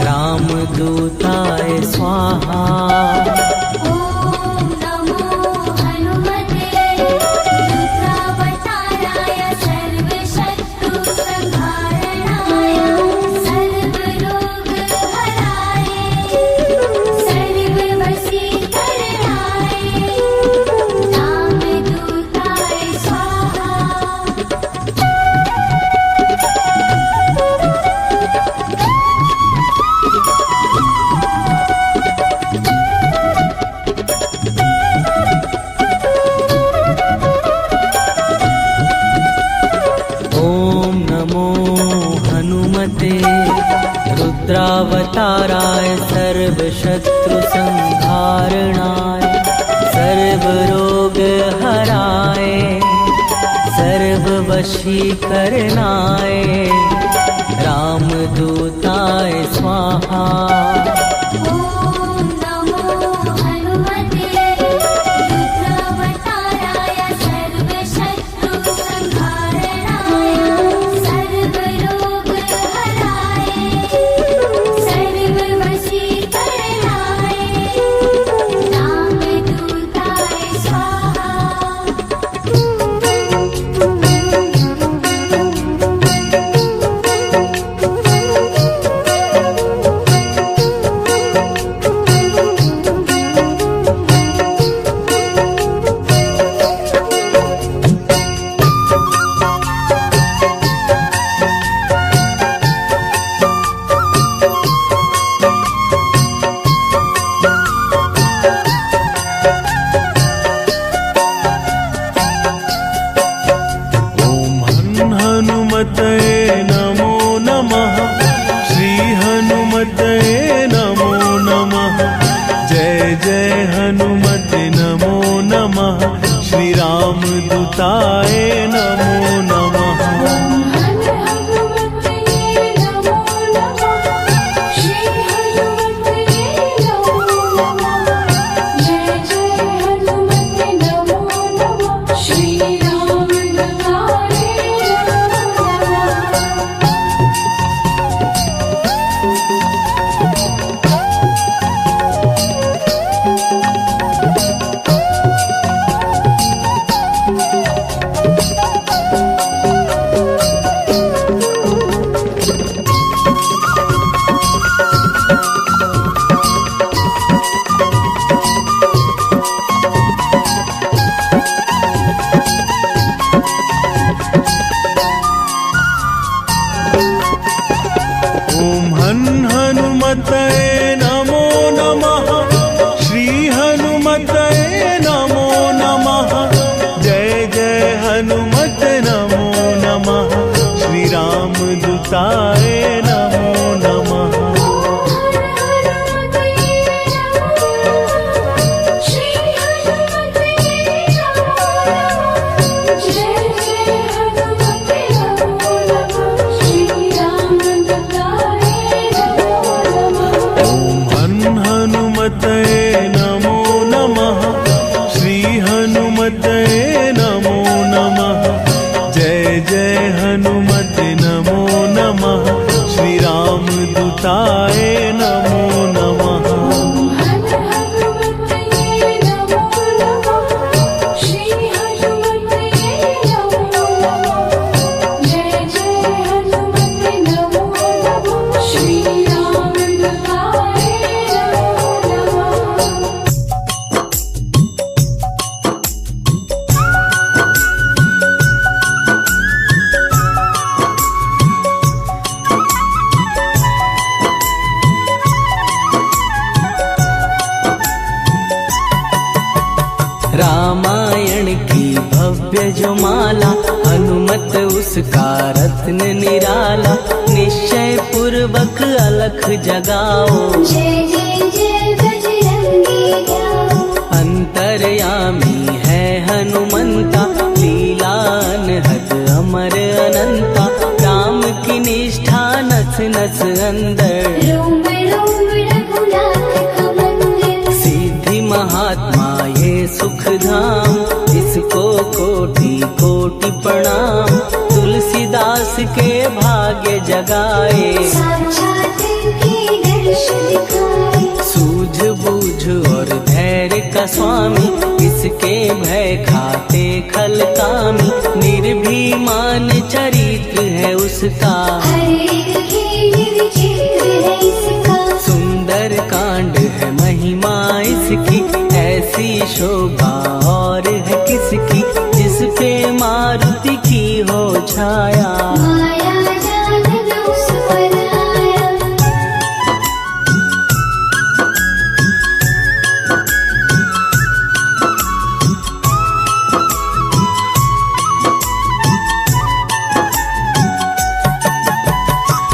रामदूताय स्वाहा। ॐ नमो हनुमते रुद्रावताराय सर्वशत्रुसंहारणाय सर्वरोगहराय सर्ववशीकरणाय रामदूताय स्वाहा। ॐ नमो हनुमते रुद्रावताराय सर्वशत्रुसंहारणाय सर्वरोगहराय सर्ववशीकरणाय रामदूताय स्वाहा। ॐ नमो हनुमते रुद्रावताराय सर्वशत्रुसंहारणाय सर्वरोगहराय सर्ववशीकरणाय रामदूताय स्वाहा। हनुमतये नमो नमः। श्री हनुमतये नमो नमः। जय जय हनुमते नमो नमः। श्री रामदूताय नमो नमः। हनुमते नमो नमः। श्री हनुमते नमो नमः। जय जय हनुमते नमो नमः। श्री रामदूताय नमो हनुमतये नमो नमः। श्री हनुमतये नमो नमः। जय जय हनुमते नमो नमः। श्री रामदूताय नमो नमः। हनुमतये नमो नमः। श्री हनुमतये नमो नमः। जय जय हनुमते नमो नमः। श्री रामदूताय नमो नमः। रामायण की भव्य जो माला हनुमत उसका रत्न निराला निश्चय पूर्वक अलख जगाओ जय जय जय बजरंगी जाओ। अंतर्यामी है हनुमंता लीला अनहद अमर अनंता राम की निष्ठा नस नस अंदर रोम रोम रघुनाथ का मंदिर सुख धाम, इसको कोटि कोटि प्रणाम। तुलसीदास के भाग्य जगाए, साक्षात के दर्शन दिखाए। सूझ बूझ और धैर्य का स्वामी, इसके भय खाते खल कामी। निर्भीमान चरित्र है उसका, हर एक खेल विचित्र है इसका। सुंदर कांड है महिमा इसकी, ऐसी शोभा और है किसकी। जिस पे मारुति की हो छाया, माया जाल न उस पर आया।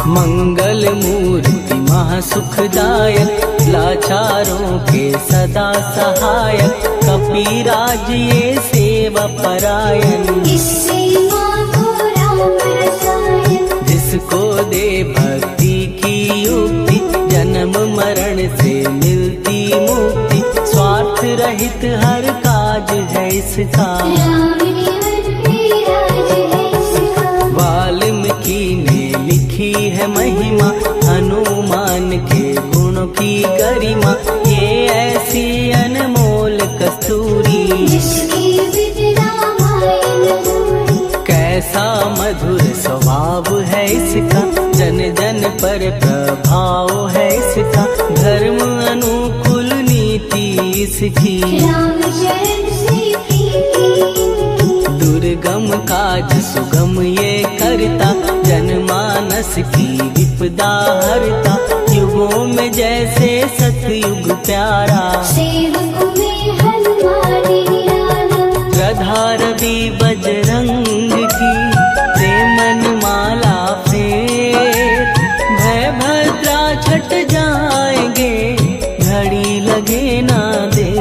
मंगल मूर्ति महासुखदायक, लाचारों के सदा सहायक। कपिराज ये सेवा परायण, इससे मांगो राम रसायन। जिसको दे भक्ति की युक्ति, जन्म मरण से मिलती मुक्ति। स्वार्थ रहित हर काज है इसका, राम निवर पे राज है इसका। वाल्मीकि ने लिखी है महिमा, हनुमान के गुणों की गरिमा। ये ऐसी अनमोल कस्तूरी, जिसकी विद रामायण दूरी। कैसा मधुर स्वभाव है इसका, जन जन पर प्रभाव है इसका। धर्म अनुकूल नीति इसकी, राम शरण से प्रीति। दुर्गम काज सुगम ये करता, जनमानस की विपदा हरता। युगों में जैसे सतयुग प्यारा, सेवकों में हनुमान निराला। राधा रवि बजरंग की, प्रेमन माला फेर। भय भद्रा छट जाएंगे, घड़ी लगे ना दे।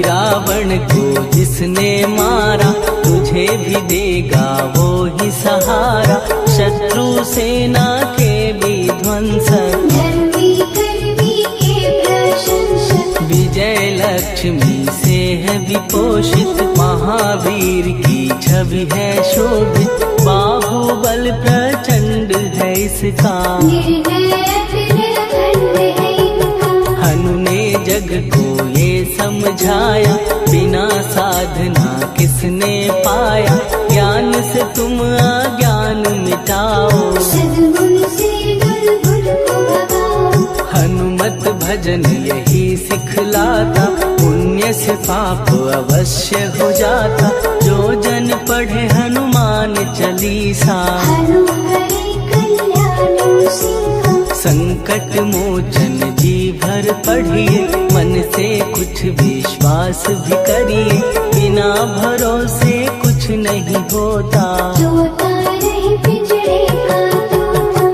रावण को जिसने मारा, तुझे भी देगा वो ही सहारा। शत्रु सेना के विध्वंसक, धर्मी कर्मी के प्रशंसक। विजय लक्ष्मी से है विपोषित। महावीर की छवि है शोभित, बाहुबल प्रचंड है इसका। निर्दयक निरखंड है इनका। हनु ने जग को ये समझाया, बिना साधना किसने पाया। ज्ञान से तुम अज्ञान मिटाओ, सद्गुण से दुर्गुण को भगाओ। हनुमत भजन यही सिखलाता, पुण्य से पाप अवश्य हो जाता। जो जन पढ़े हनुमान चालीसा, हनु करे कल्याण उसी का। संकट मोचन जी भर पढ़िए, मन से कुछ विश्वास भी करिए। बिना भरोसे कुछ नहीं होता, तोता रहे पिंजरे का तोता।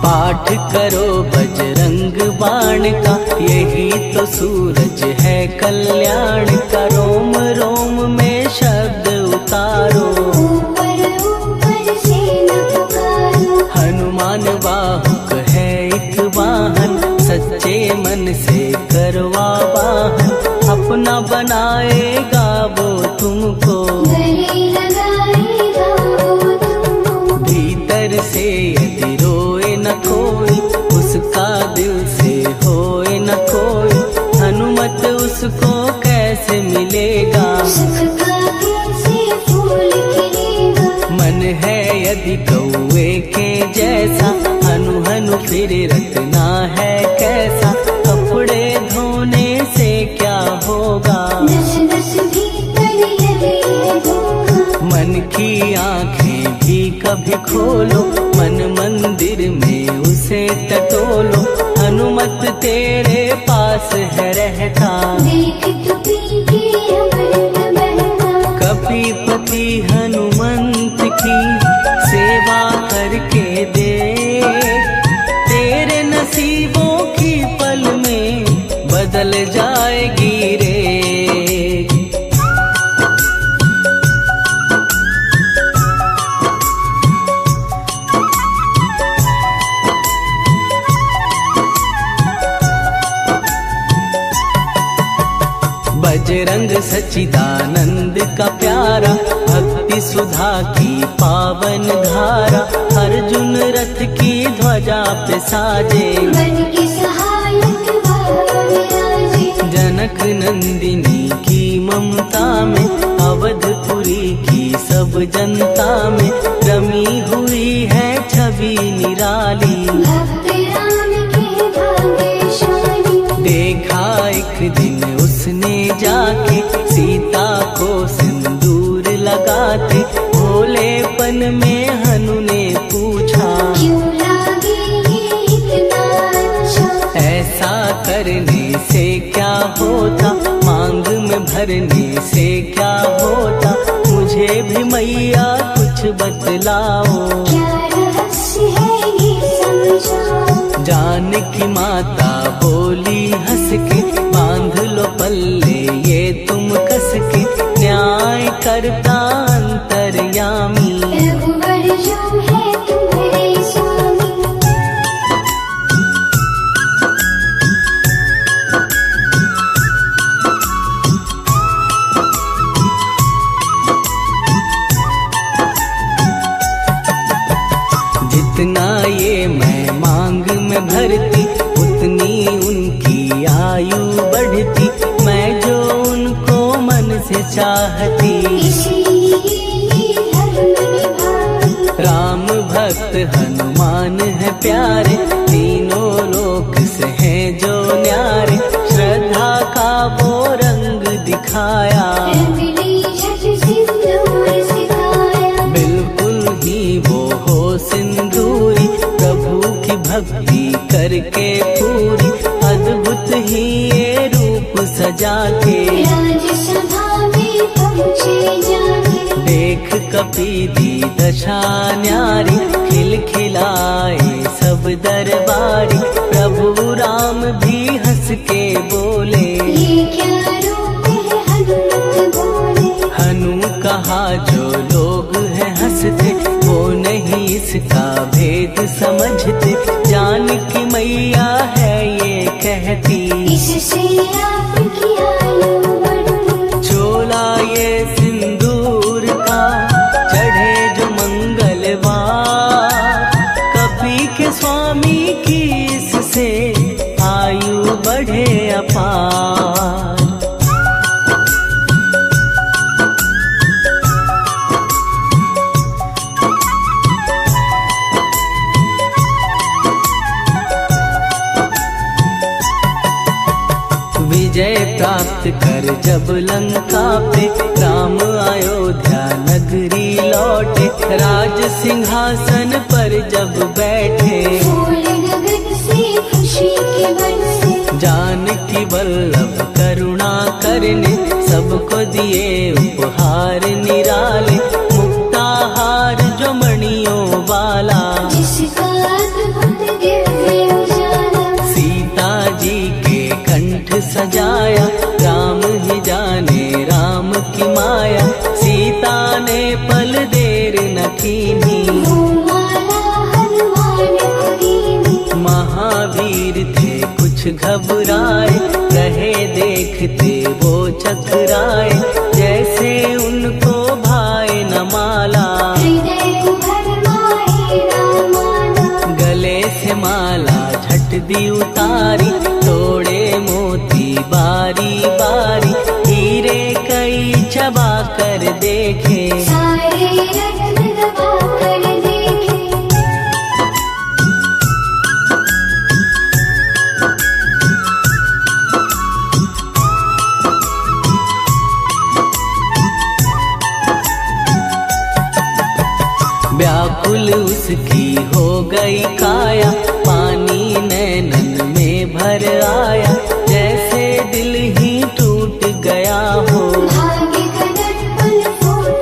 पाठ करो बजरंग बाण का, यही तो सूरज है कल्याण का। रोम रोम में शब्द उतारो, ऊपर ऊपर से न पुकारो। हनुमान बाहुक है एक वाहन, सच्चे मन से करवा वाहन। अपना बनाएगा वो तुमको, गले लगाएगा वो तुमको। भीतर से यदि रोए न कोई, उसका दिल से होए न कोई। हनुमत उसको कैसे मिलेगा, सुख का कैसे फूल खिलेगा। मन है यदि कौवे के जैसा, हनु हनु फिर रखना है कैसा। कपड़े धोने से क्या होगा, दस दस भीतर लगे धोखा। मन की आंखें भी कभी खोलो, मन मंदिर में उसे टटोलो। हनुमत तेरे पास है रहता, देख तो पी के अमृत बहता। कपीपति हनुमंत की सेवा करके दे, तेरे नसीबों की पल में बदल जाएगी रे। बजरंग सच्चिदानंद का प्यारा, भक्ति सुधा की पावन धारा, अर्जुन रथ की ध्वजा पे साजे, बन के सहायक विराजे। जनक नंदिनी की ममता में, अवधपुरी की सब जनता में रमी हुई है छवि निराली। भक्त राम के भाग्यशाली, देखा एक दिन उसने जाके सीता को सिंदूर लगाते, भोलेपन में हनु ने पूछा, क्यों लागे ये इतना अच्छा। ऐसा करने से क्या होता, मांग में भरने से क्या होता, मुझे भी मैया कुछ बतलाओ। क्या रहस्य है ये समझाओ। जानकी माता बोली हंस के, बांध लो पल्ले ये तुम कस के, न्याय करता अंतर्यामी। रघुवर जो है तुम्हारे स्वामी। जितना ये मैं मांग में भरती, उतनी उनकी आयु बढ़ती, मैं जो उनको मन से चाहती। इसलिए ये धर्म निभाई। राम भक्त हनुमान है प्यारे, तीनों लोक से हैं जो न्यारे, श्रद्धा का वो रंग दिखाया, रंगली झट सिंदूर सिखाया। बिल्कुल ही वो हो सिंदूरी, प्रभु की भक्ति करके पूरी, अद्भुत ही ये रूप सजा के। राजसभा में पहुँचे जाके, देख कपीदी दशा न्यारी, खिलखिलाए सब दरबारी, प्रभु राम भी हंस के बोले, ये क्या रूप है हनुमत बोले। हनु कहा जो लोग हैं हंसते, वो नहीं इसका भेद समझते, जानकी मैया है ये कहती, इससे आपकी आयु बढ़ती। चोला ये सिंदूर का चढ़े जो मंगलवार, कपी के स्वामी की इससे आयु बढ़े अपार। विजय प्राप्त कर जब लंका पे, राम अयोध्या नगरी लौटे, राज सिंहासन पर जब बैठे, फूल गगन से खुशी के बरसे। जानकी वल्लभ करुणा करने, सबको दिए उपहार निराले, मुक्ताहार जो मणियों वाला, जिसका अद्भुत दिव्य उजाला। सीता जी के कंठ सजाया, राम ही जाने राम की माया, सीता ने पल देर न कीन्ही, वो माला हनुमान को दीनी। महावीर थे कुछ घबराए, रहे देखते वो चकराए, जैसे उनको भाए न माला, हृदय को भरमाए रामाना। गले से माला झट दी उतारी, तोड़े मोती बारी बारी, हीरे कई चबा कर देखे, सारे रत्न दबा कर देखे। व्याकुल उसकी हो गई काया, पानी नैनन में भर आया, जैसे दिल ही टूट गया हो, भाग्य का दर्पण फूट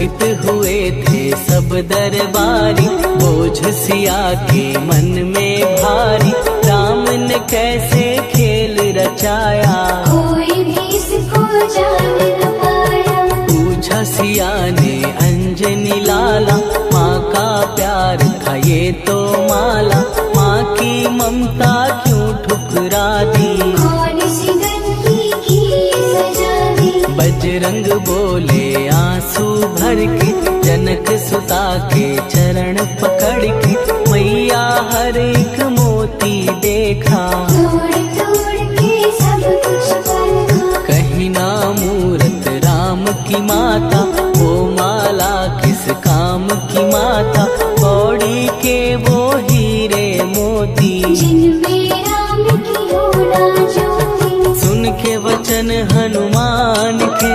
चकित हुए थे सब दरबारी, बोझ सिया के मन में भारी। राम ने कैसे खेल रचाया, कोई भी इसको जान न पाया। पूछा सिया ने अंजनी लाला, माँ का प्यार था ये तो माला। माँ की ममता क्यों ठुकरा दी, कौन सी गंदी की सजा दी। बजरंग बोले आंसू भर के, जनक सुता के चरण पकड़ के। मैया हर एक मोती देखा, तोड़ तोड़ के सब कुछ परखा। कहीं ना मूरत राम की माता, वो माला किस काम की माता। कौड़ी के वो हीरे मोती, जिनमें राम की होना ज्योति। सुन के वचन हनुमान के,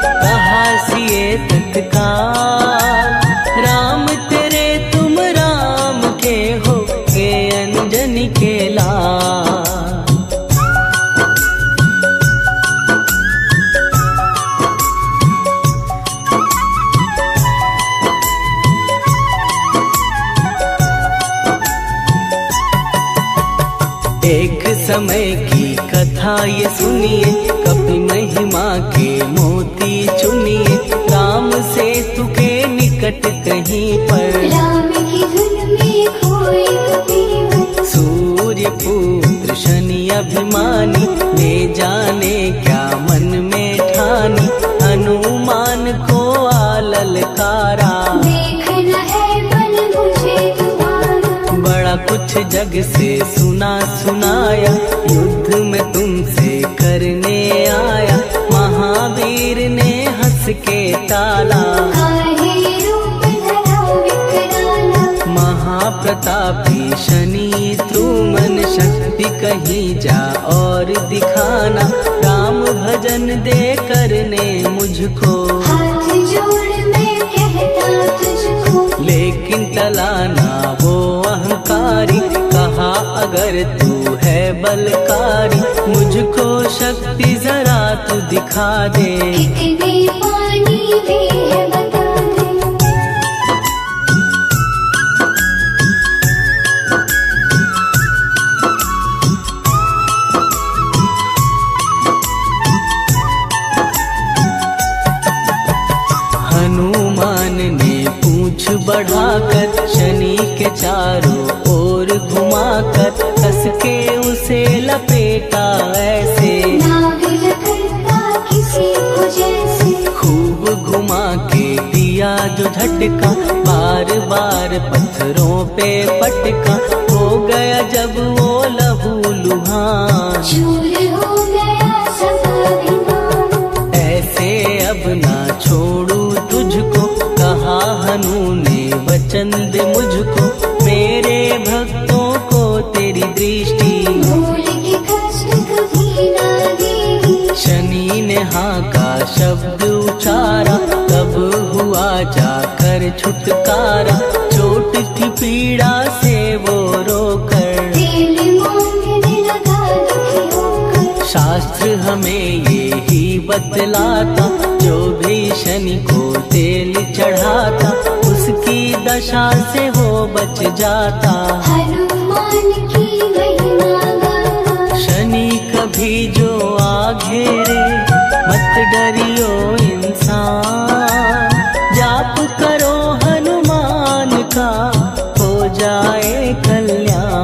कहा सिए तत्काल। राम तेरे तुम राम के हो के अंजनी के लाल। एक समय की कथा ये सुनिए, कपि महिमा के मोती चुनिए। राम सेतु के निकट कहीं पर, राम की धुन में खोए कबीर। सूर्य पुत्र शनि अभिमानी, ले जाने क्या मन में ठानी। हनुमान को ललकारा, देखना है बल मुझे तुम्हारा। बड़ा कुछ जग से सुना सुनाया, युद्ध में तुमसे करने आया। महावीर ने हंस के टाला, काहे रूप धरा विकराला। महाप्रतापी शनि तू मन शक्ति कहीं जा और दिखाना। राम भजन दे करने मुझको, हाथ जोड़ मैं कहता तुझको। लेकिन टलाना वो अहंकारी। कहा अगर तू है बलकारी, मुझको शक्ति जरा तू दिखा दे। कितने पानी भी है बता दे। हनुमान ने पूंछ बढ़ाकर, शनि के चारों ओर घुमाकर। कस के उसे लपेटा ऐसे, नाग करता किसी को जैसे। खूब घुमा के दिया जो झटका, बार बार पत्थरों पे पटका। हो गया जब वो लहू लुहान, चूर हो गया सब अभिमान। ऐसे अब ना छोड़ू तुझको। कहा हनु ने वचन दे मुझको, मेरे भक्तों को तेरी दृष्टि। भूल के कष्ट कभी ना देगी। शनि ने हाँ का शब्द उचारा, तब हुआ जाकर छुटकारा। चोट की पीड़ा से वो रोकर, तेल मांगने लगा दुखी होकर। शास्त्र हमें ये ही बतलाता, जो भी शनि को तेल चढ़ाता, उसकी दशा से वो बच जाता। हनुमान की महिमा गाता। शनि कभी जो आ घेरे, मत डरियो इंसान। जाप करो हनुमान का, हो जाए कल्याण।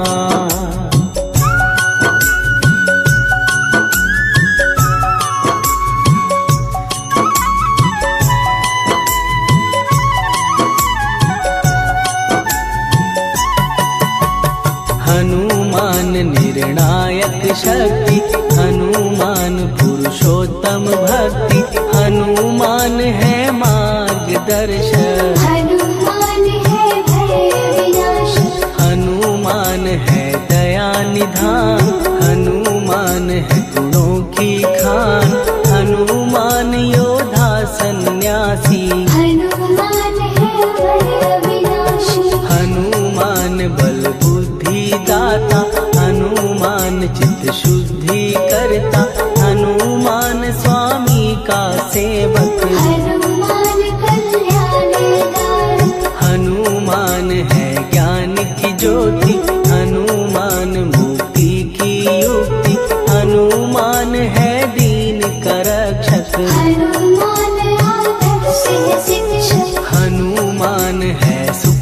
हनुमान निर्णायक शक्ति, हनुमान पुरुषोत्तम भक्ति। हनुमान है मार्गदर्शक, हनुमान है भय विनाशक। हनुमान है दया निधान। हनुमान है गुणों की खान, हनुमान योद्धा सन्यासी। हनुमान है भय विनाशी। हनुमान बल बुद्धि दाता, हनुमान चित्त शुद्धि करता। हनुमान स्वामी का सेवक, हनुमान कल्याण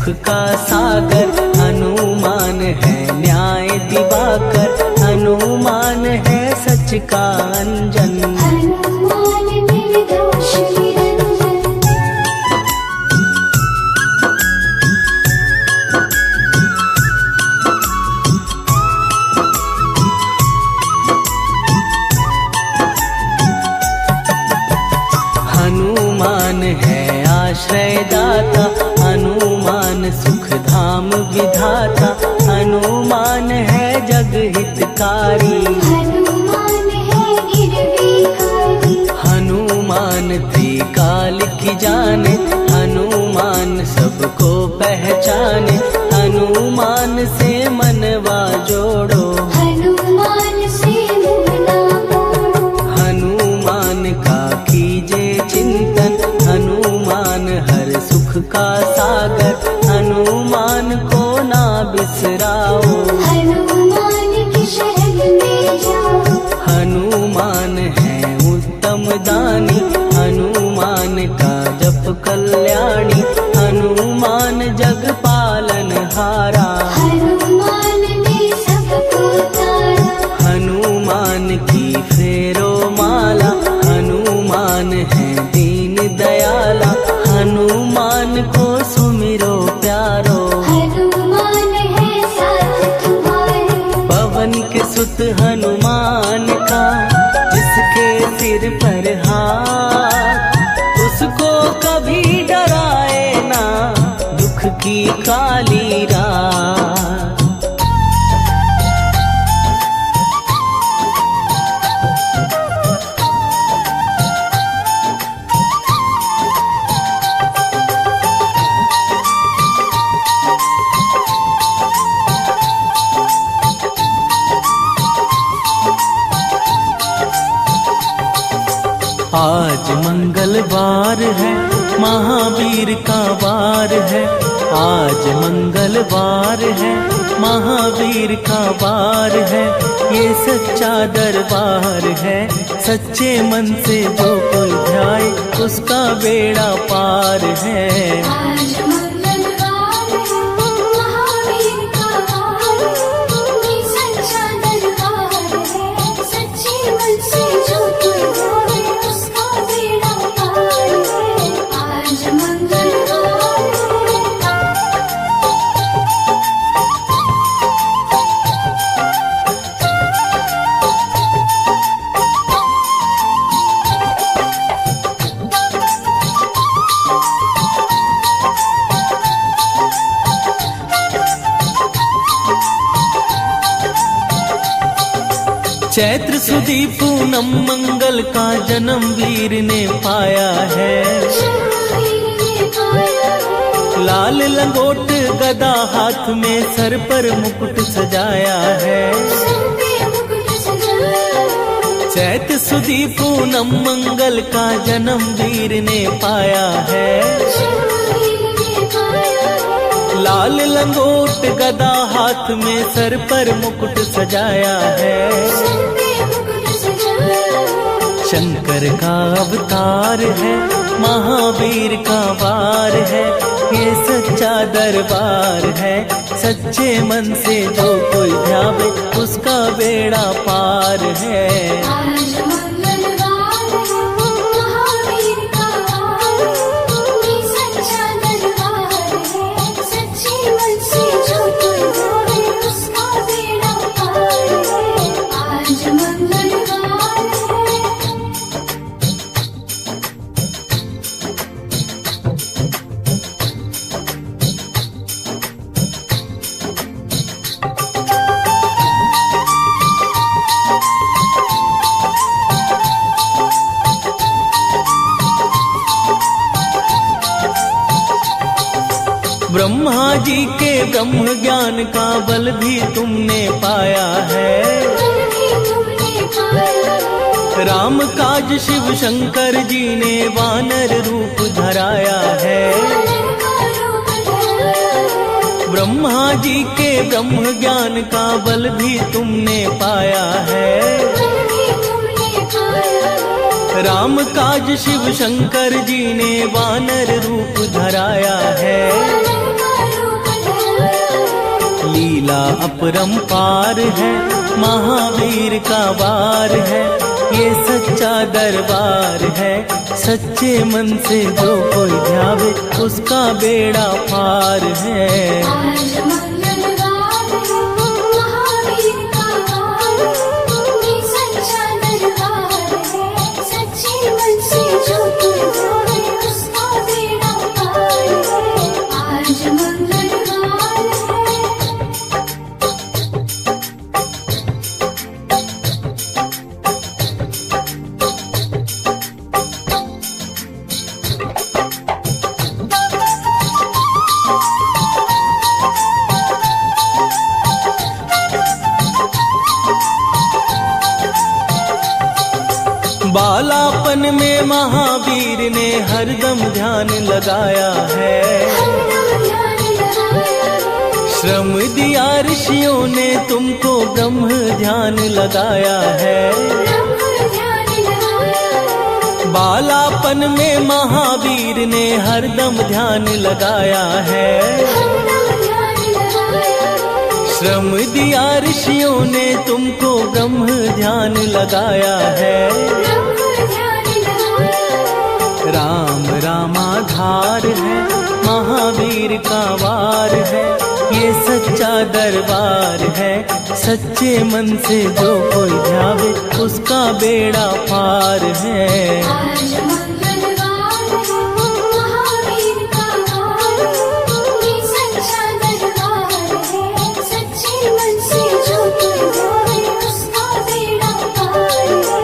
सुख का सागर, हनुमान है न्याय दिवाकर, हनुमान है सच का अंजन। हनुमान निर्दोष निरंजन। हनुमान है आश्रयदाता, हनुमान सुख धाम विधाता, हनुमान है जग हितकारी, हनुमान है निर्विकारी। हनुमान त्रिकाल की जाने, हनुमान सबको पहचाने, हनुमान से मनवा जोड़ो, हनुमान से मुँह ना मोड़ो। हनुमान का कीजे चिंतन, हनुमान हर सुख का सागर, हनुमान को ना बिसराओ, हनुमान की शरण में जाओ। हनुमान है उत्तम दानी, हनुमान का जप कल्याणी, हनुमान जग पालन हारा, हनुमान ने सबको तारा। हनुमान की फेरो माला, हनुमान है दीन दयाला, हनुमान को सुमिरो प्यारो, हनुमान है साथ तुम्हारे। पवन के सुत हनुमान का, जिसके सिर पर हाथ, उसको कभी डराए ना दुख की काली रात। आज मंगलवार है, महावीर का वार है, आज मंगलवार है, महावीर का वार है, ये सच्चा दरबार है, सच्चे मन से जो कोई ध्याए उसका बेड़ा पार है। आज मंगलवार है, महावीर का वार है, ये सच्चा दरबार है, सच्चे मन से जो कोई ध्याए उसका बेड़ा पार है। आज मंगलवार है। चैत्र सुदी पूनम मंगल का जन्म वीर ने पाया है, शरणवीर ने पाया है। लाल लंगोट गदा हाथ में, सर पर मुकुट सजाया है। सर पे मुकुट सजाया है। चैत्र सुदी पूनम मंगल का जन्म वीर ने पाया है, शरणवीर ने पाया है। लाल लंगोट गदा हाथ में, सर पर मुकुट सजाया है। सर पे मुकुट सजाया है। शंकर का अवतार है, महावीर का वार है, ये सच्चा दरबार है, सच्चे मन से जो कोई ध्यावे उसका बेड़ा पार है। आज मंगलवार है, महावीर का वार है, ये सच्चा दरबार है, सच्चे मन से जो कोई ध्याए उसका बेड़ा पार है। आज मंगलवार है। ब्रह्मा जी के ब्रह्म ज्ञान का बल भी तुमने पाया है, बल भी तुमने पाया है। राम काज शिव शंकर जी ने वानर रूप धराया है। वानर का रूप धराया है। ब्रह्मा जी के ब्रह्म ज्ञान का बल भी तुमने पाया है, बल भी तुमने पाया है। राम काज शिव शंकर जी ने वानर रूप धराया है। वानर का लीला अपरंपार है, महावीर का वार है, ये सच्चा दरबार है। सच्चे मन से जो कोई ध्यावे उसका बेड़ा पार है। आज मंगलवार है, महावीर का वार है, ये सच्चा दरबार है। सच्चे मन से जो कोई ध्यावे उसका बेड़ा पार है। आज मंगलवार है। बालापन में महावीर ने हरदम ध्यान लगाया है। श्रम दिया ऋषियों ने तुमको ब्रह्म ध्यान लगाया है। बालापन में महावीर ने हरदम ध्यान लगाया है। श्रम दिया ऋषियों ने तुमको ब्रह्म ध्यान लगाया है। राम रामाधार है, महावीर का वार है, ये सच्चा दरबार है। सच्चे मन से जो कोई ध्यावे उसका बेड़ा पार है। आज मंगलवार है, महावीर का वार है, ये सच्चा दरबार है। सच्चे मन से जो कोई ध्यावे उसका बेड़ा पार है।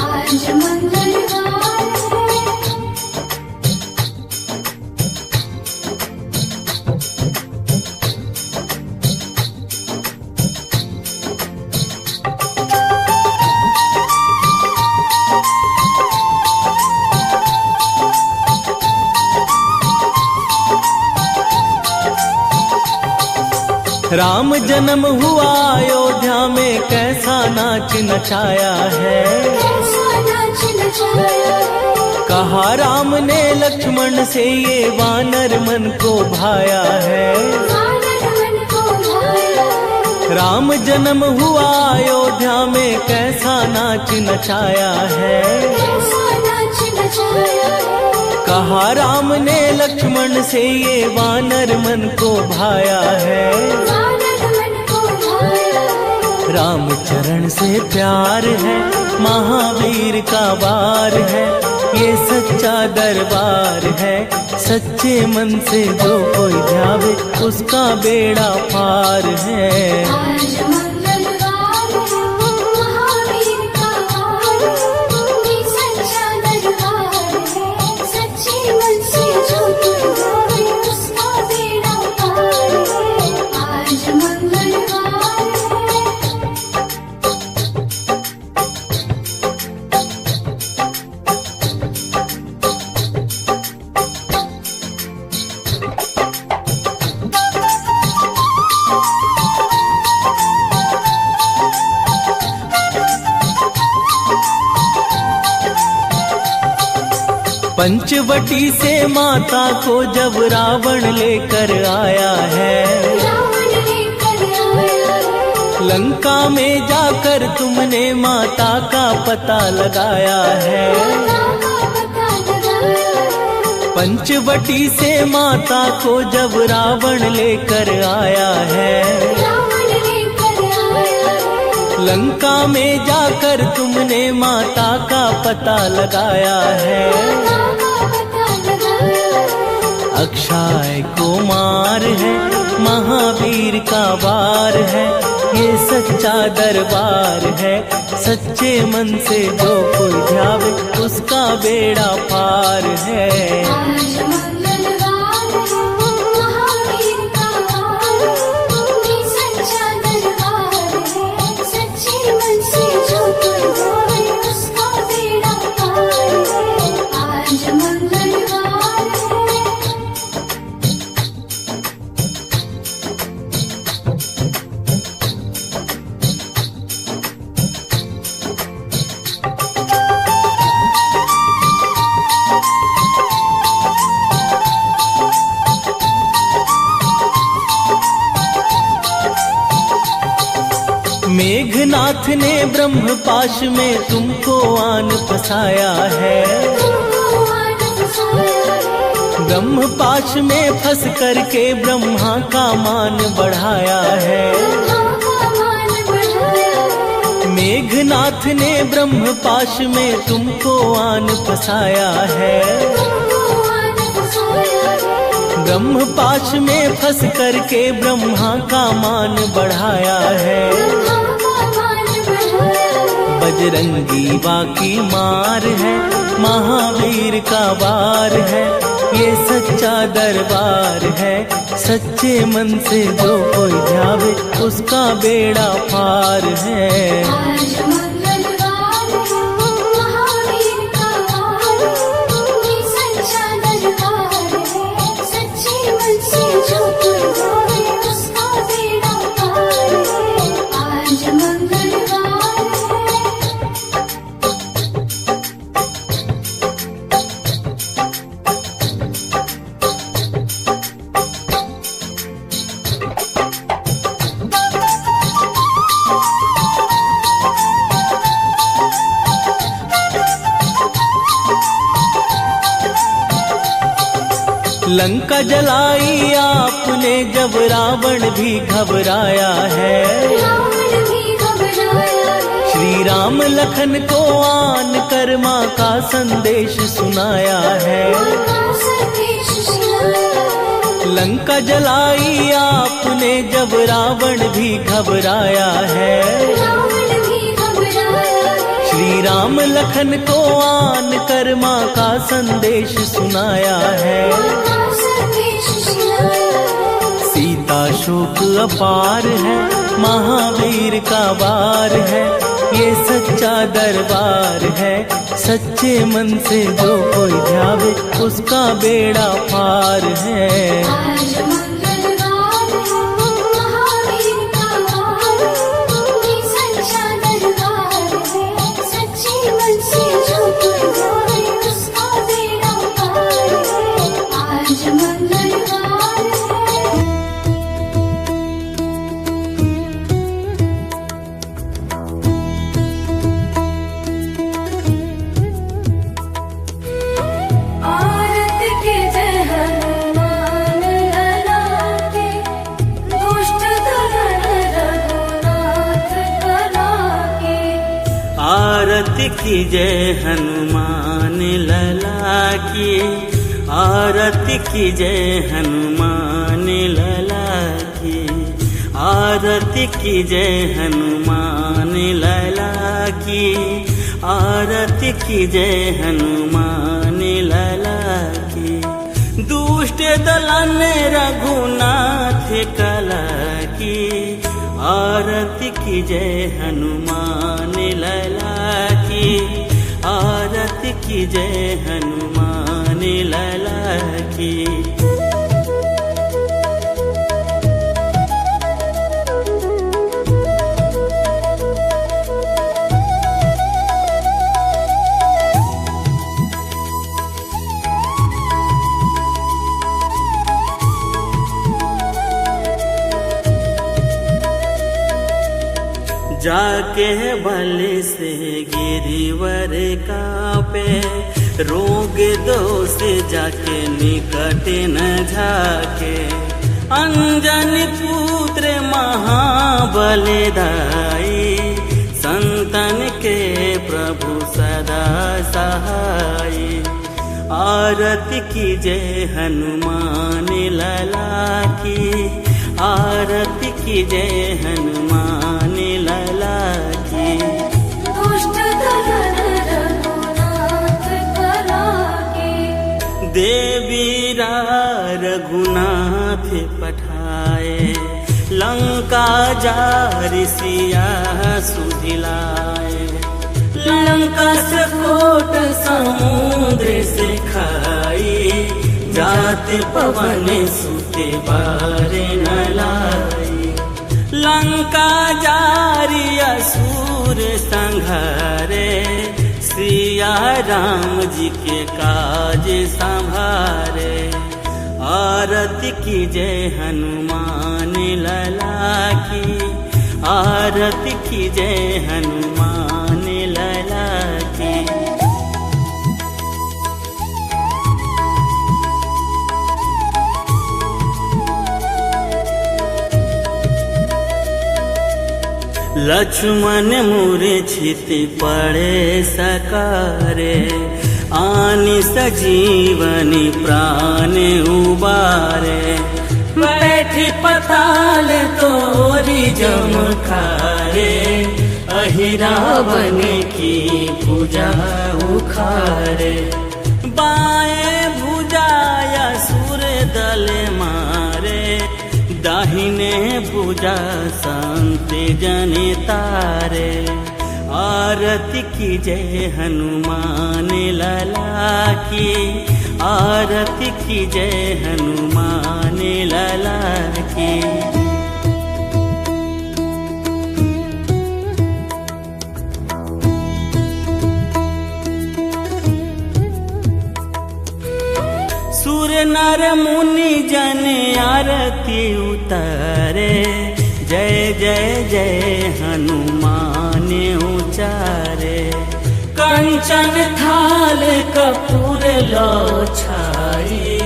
आज मंगलवार है। राम जन्म हुआ अयोध्या में, कैसा नाच नचाया है। कैसा नाच नचाया है। कहा राम ने लक्ष्मण से ये वानर मन को भाया है। वानर मन को भाया है। राम जन्म हुआ अयोध्या में, कैसा नाच नचाया है। कैसा नाच नचाया है। कहा राम ने लक्ष्मण से ये वानर मन को भाया है। वानर मन को भाया है। राम चरण से प्यार है, महावीर का वार है, ये सच्चा दरबार है। सच्चे मन से जो कोई ध्यावे उसका बेड़ा पार है। आज मंगलवार है, महावीर का वार है, ये सच्चा दरबार है। सच्चे मन से जो कोई ध्यावे उसका बेड़ा पार है। आज मंगलवार है। पंचवटी से माता को जब रावण लेकर आया है। रावण लेकर आया है। लंका में जाकर तुमने माता का पता लगाया है। माता का पता लगाया है। पंचवटी से माता को जब रावण लेकर आया है। रावण लेकर आया है। लंका में जाकर तुमने माता का पता लगाया है। माता का पता लगाया है। अक्षय कुमार है, महावीर का वार है, ये सच्चा दरबार है। सच्चे मन से जो कोई ध्यावे उसका बेड़ा पार है। आज मंगलवार है, महावीर का वार है, ये सच्चा दरबार है। सच्चे मन से जो कोई ध्यावे उसका बेड़ा पार है। आज मंगलवार है। मेघनाथ ने ब्रह्म पाश में तुमको आन फसाया है। तुमको आन फसाया है। ब्रह्म पाश में फंस करके ब्रह्मा का मान बढ़ाया है। ब्रह्मा का मान बढ़ाया है। मेघनाथ ने ब्रह्म पाश में तुमको आन फसाया है। तुमको आन फसाया है। ब्रह्म पाश में फंस करके ब्रह्मा का मान बढ़ाया है। ब्रह्मा का मान बढ़ाया है। बजरंगी बाकी मार है, महावीर का वार है, ये सच्चा दरबार है। सच्चे मन से जो कोई ध्यावे उसका बेड़ा पार है। आज मंगलवार है, महावीर का वार है, ये सच्चा दरबार है। सच्चे मन से जो कोई ध्यावे उसका बेड़ा पार है। आज मंगलवार है। लंका जलाई आपने जब रावण भी घबराया है। रावण भी घबराया है। श्री राम लखन को आन कर माँ का संदेश सुनाया है। माँ का संदेश सुनाया है। लंका जलाई आपने जब रावण भी घबराया है। रावण भी घबराया है। श्री राम लखन को आन कर माँ का संदेश सुनाया है। माँ का संदेश सुनाया है। सीता शोक अपार है, महावीर का वार है, ये सच्चा दरबार है। सच्चे मन से जो कोई ध्यावे उसका बेड़ा पार है। आज मंगलवार है, महावीर का वार है, ये सच्चा दरबार है। सच्चे मन से जो कोई ध्यावे उसका बेड़ा पार है। आज मंगलवार है। आरती के जय हनुमान लला के, दुष्ट दमन रघुनाथ कला के। आरती की जय हनुमान लला की, आरती की जय हनुमान लला की, आरती की जय हनुमान लला की, आरती की जय हनुमान लला की। दुष्ट दलन रघुनाथ कला की, आरती की जय हनुमान लला की, आरती की जय हनुमान लला की। जाके बल से गिरिवर कापे, रोग दोष जाके निकट न झाके। अंजनी पुत्र महाबलदाई, संतन के प्रभु सदा सहाय। आरती की जय हनुमान लला की, आरती की जय हनुमान लला की। दुष्ट दमन रघुनाथ कला के। देवी रघुनाथ पठाए, लंका जारि सिया सुधिलाए। लंका से कोट समुद्र से खाई, जाति पवन सुते बारे न लाई। लंका जारि असुर संघारे, सिया राम जी के काज संभारे। आरती की जय हनुमान लला की, आरती की जय हनुमान लला की। लक्ष्मण मूर्छित पड़े सकारे, आनि सजीवनी प्राण उबारे। बैठी पताल तोरी जमखारे, अहि रावण की भुजा उखारे। बाएं भुजाया सुर दल मारे, दाहिने भुजा संत जन तारे। आरती की जय हनुमान लला की, आरती की जय हनुमान लला की। सुर नर मुनि जन आरती उतारे, जय जय जय हनुमान उचारे। कंचन थाल कपूर लो छाई,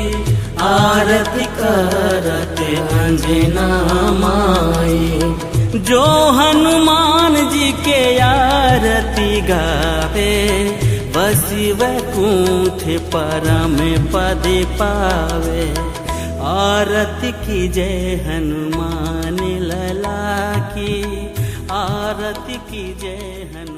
आरती करत अंजना माई। जो हनुमान जी के आरती गावे, बसी वैकुंठ परम पद पावे। आरती की जय हनुमान लला की, आरती की जय हनुमान।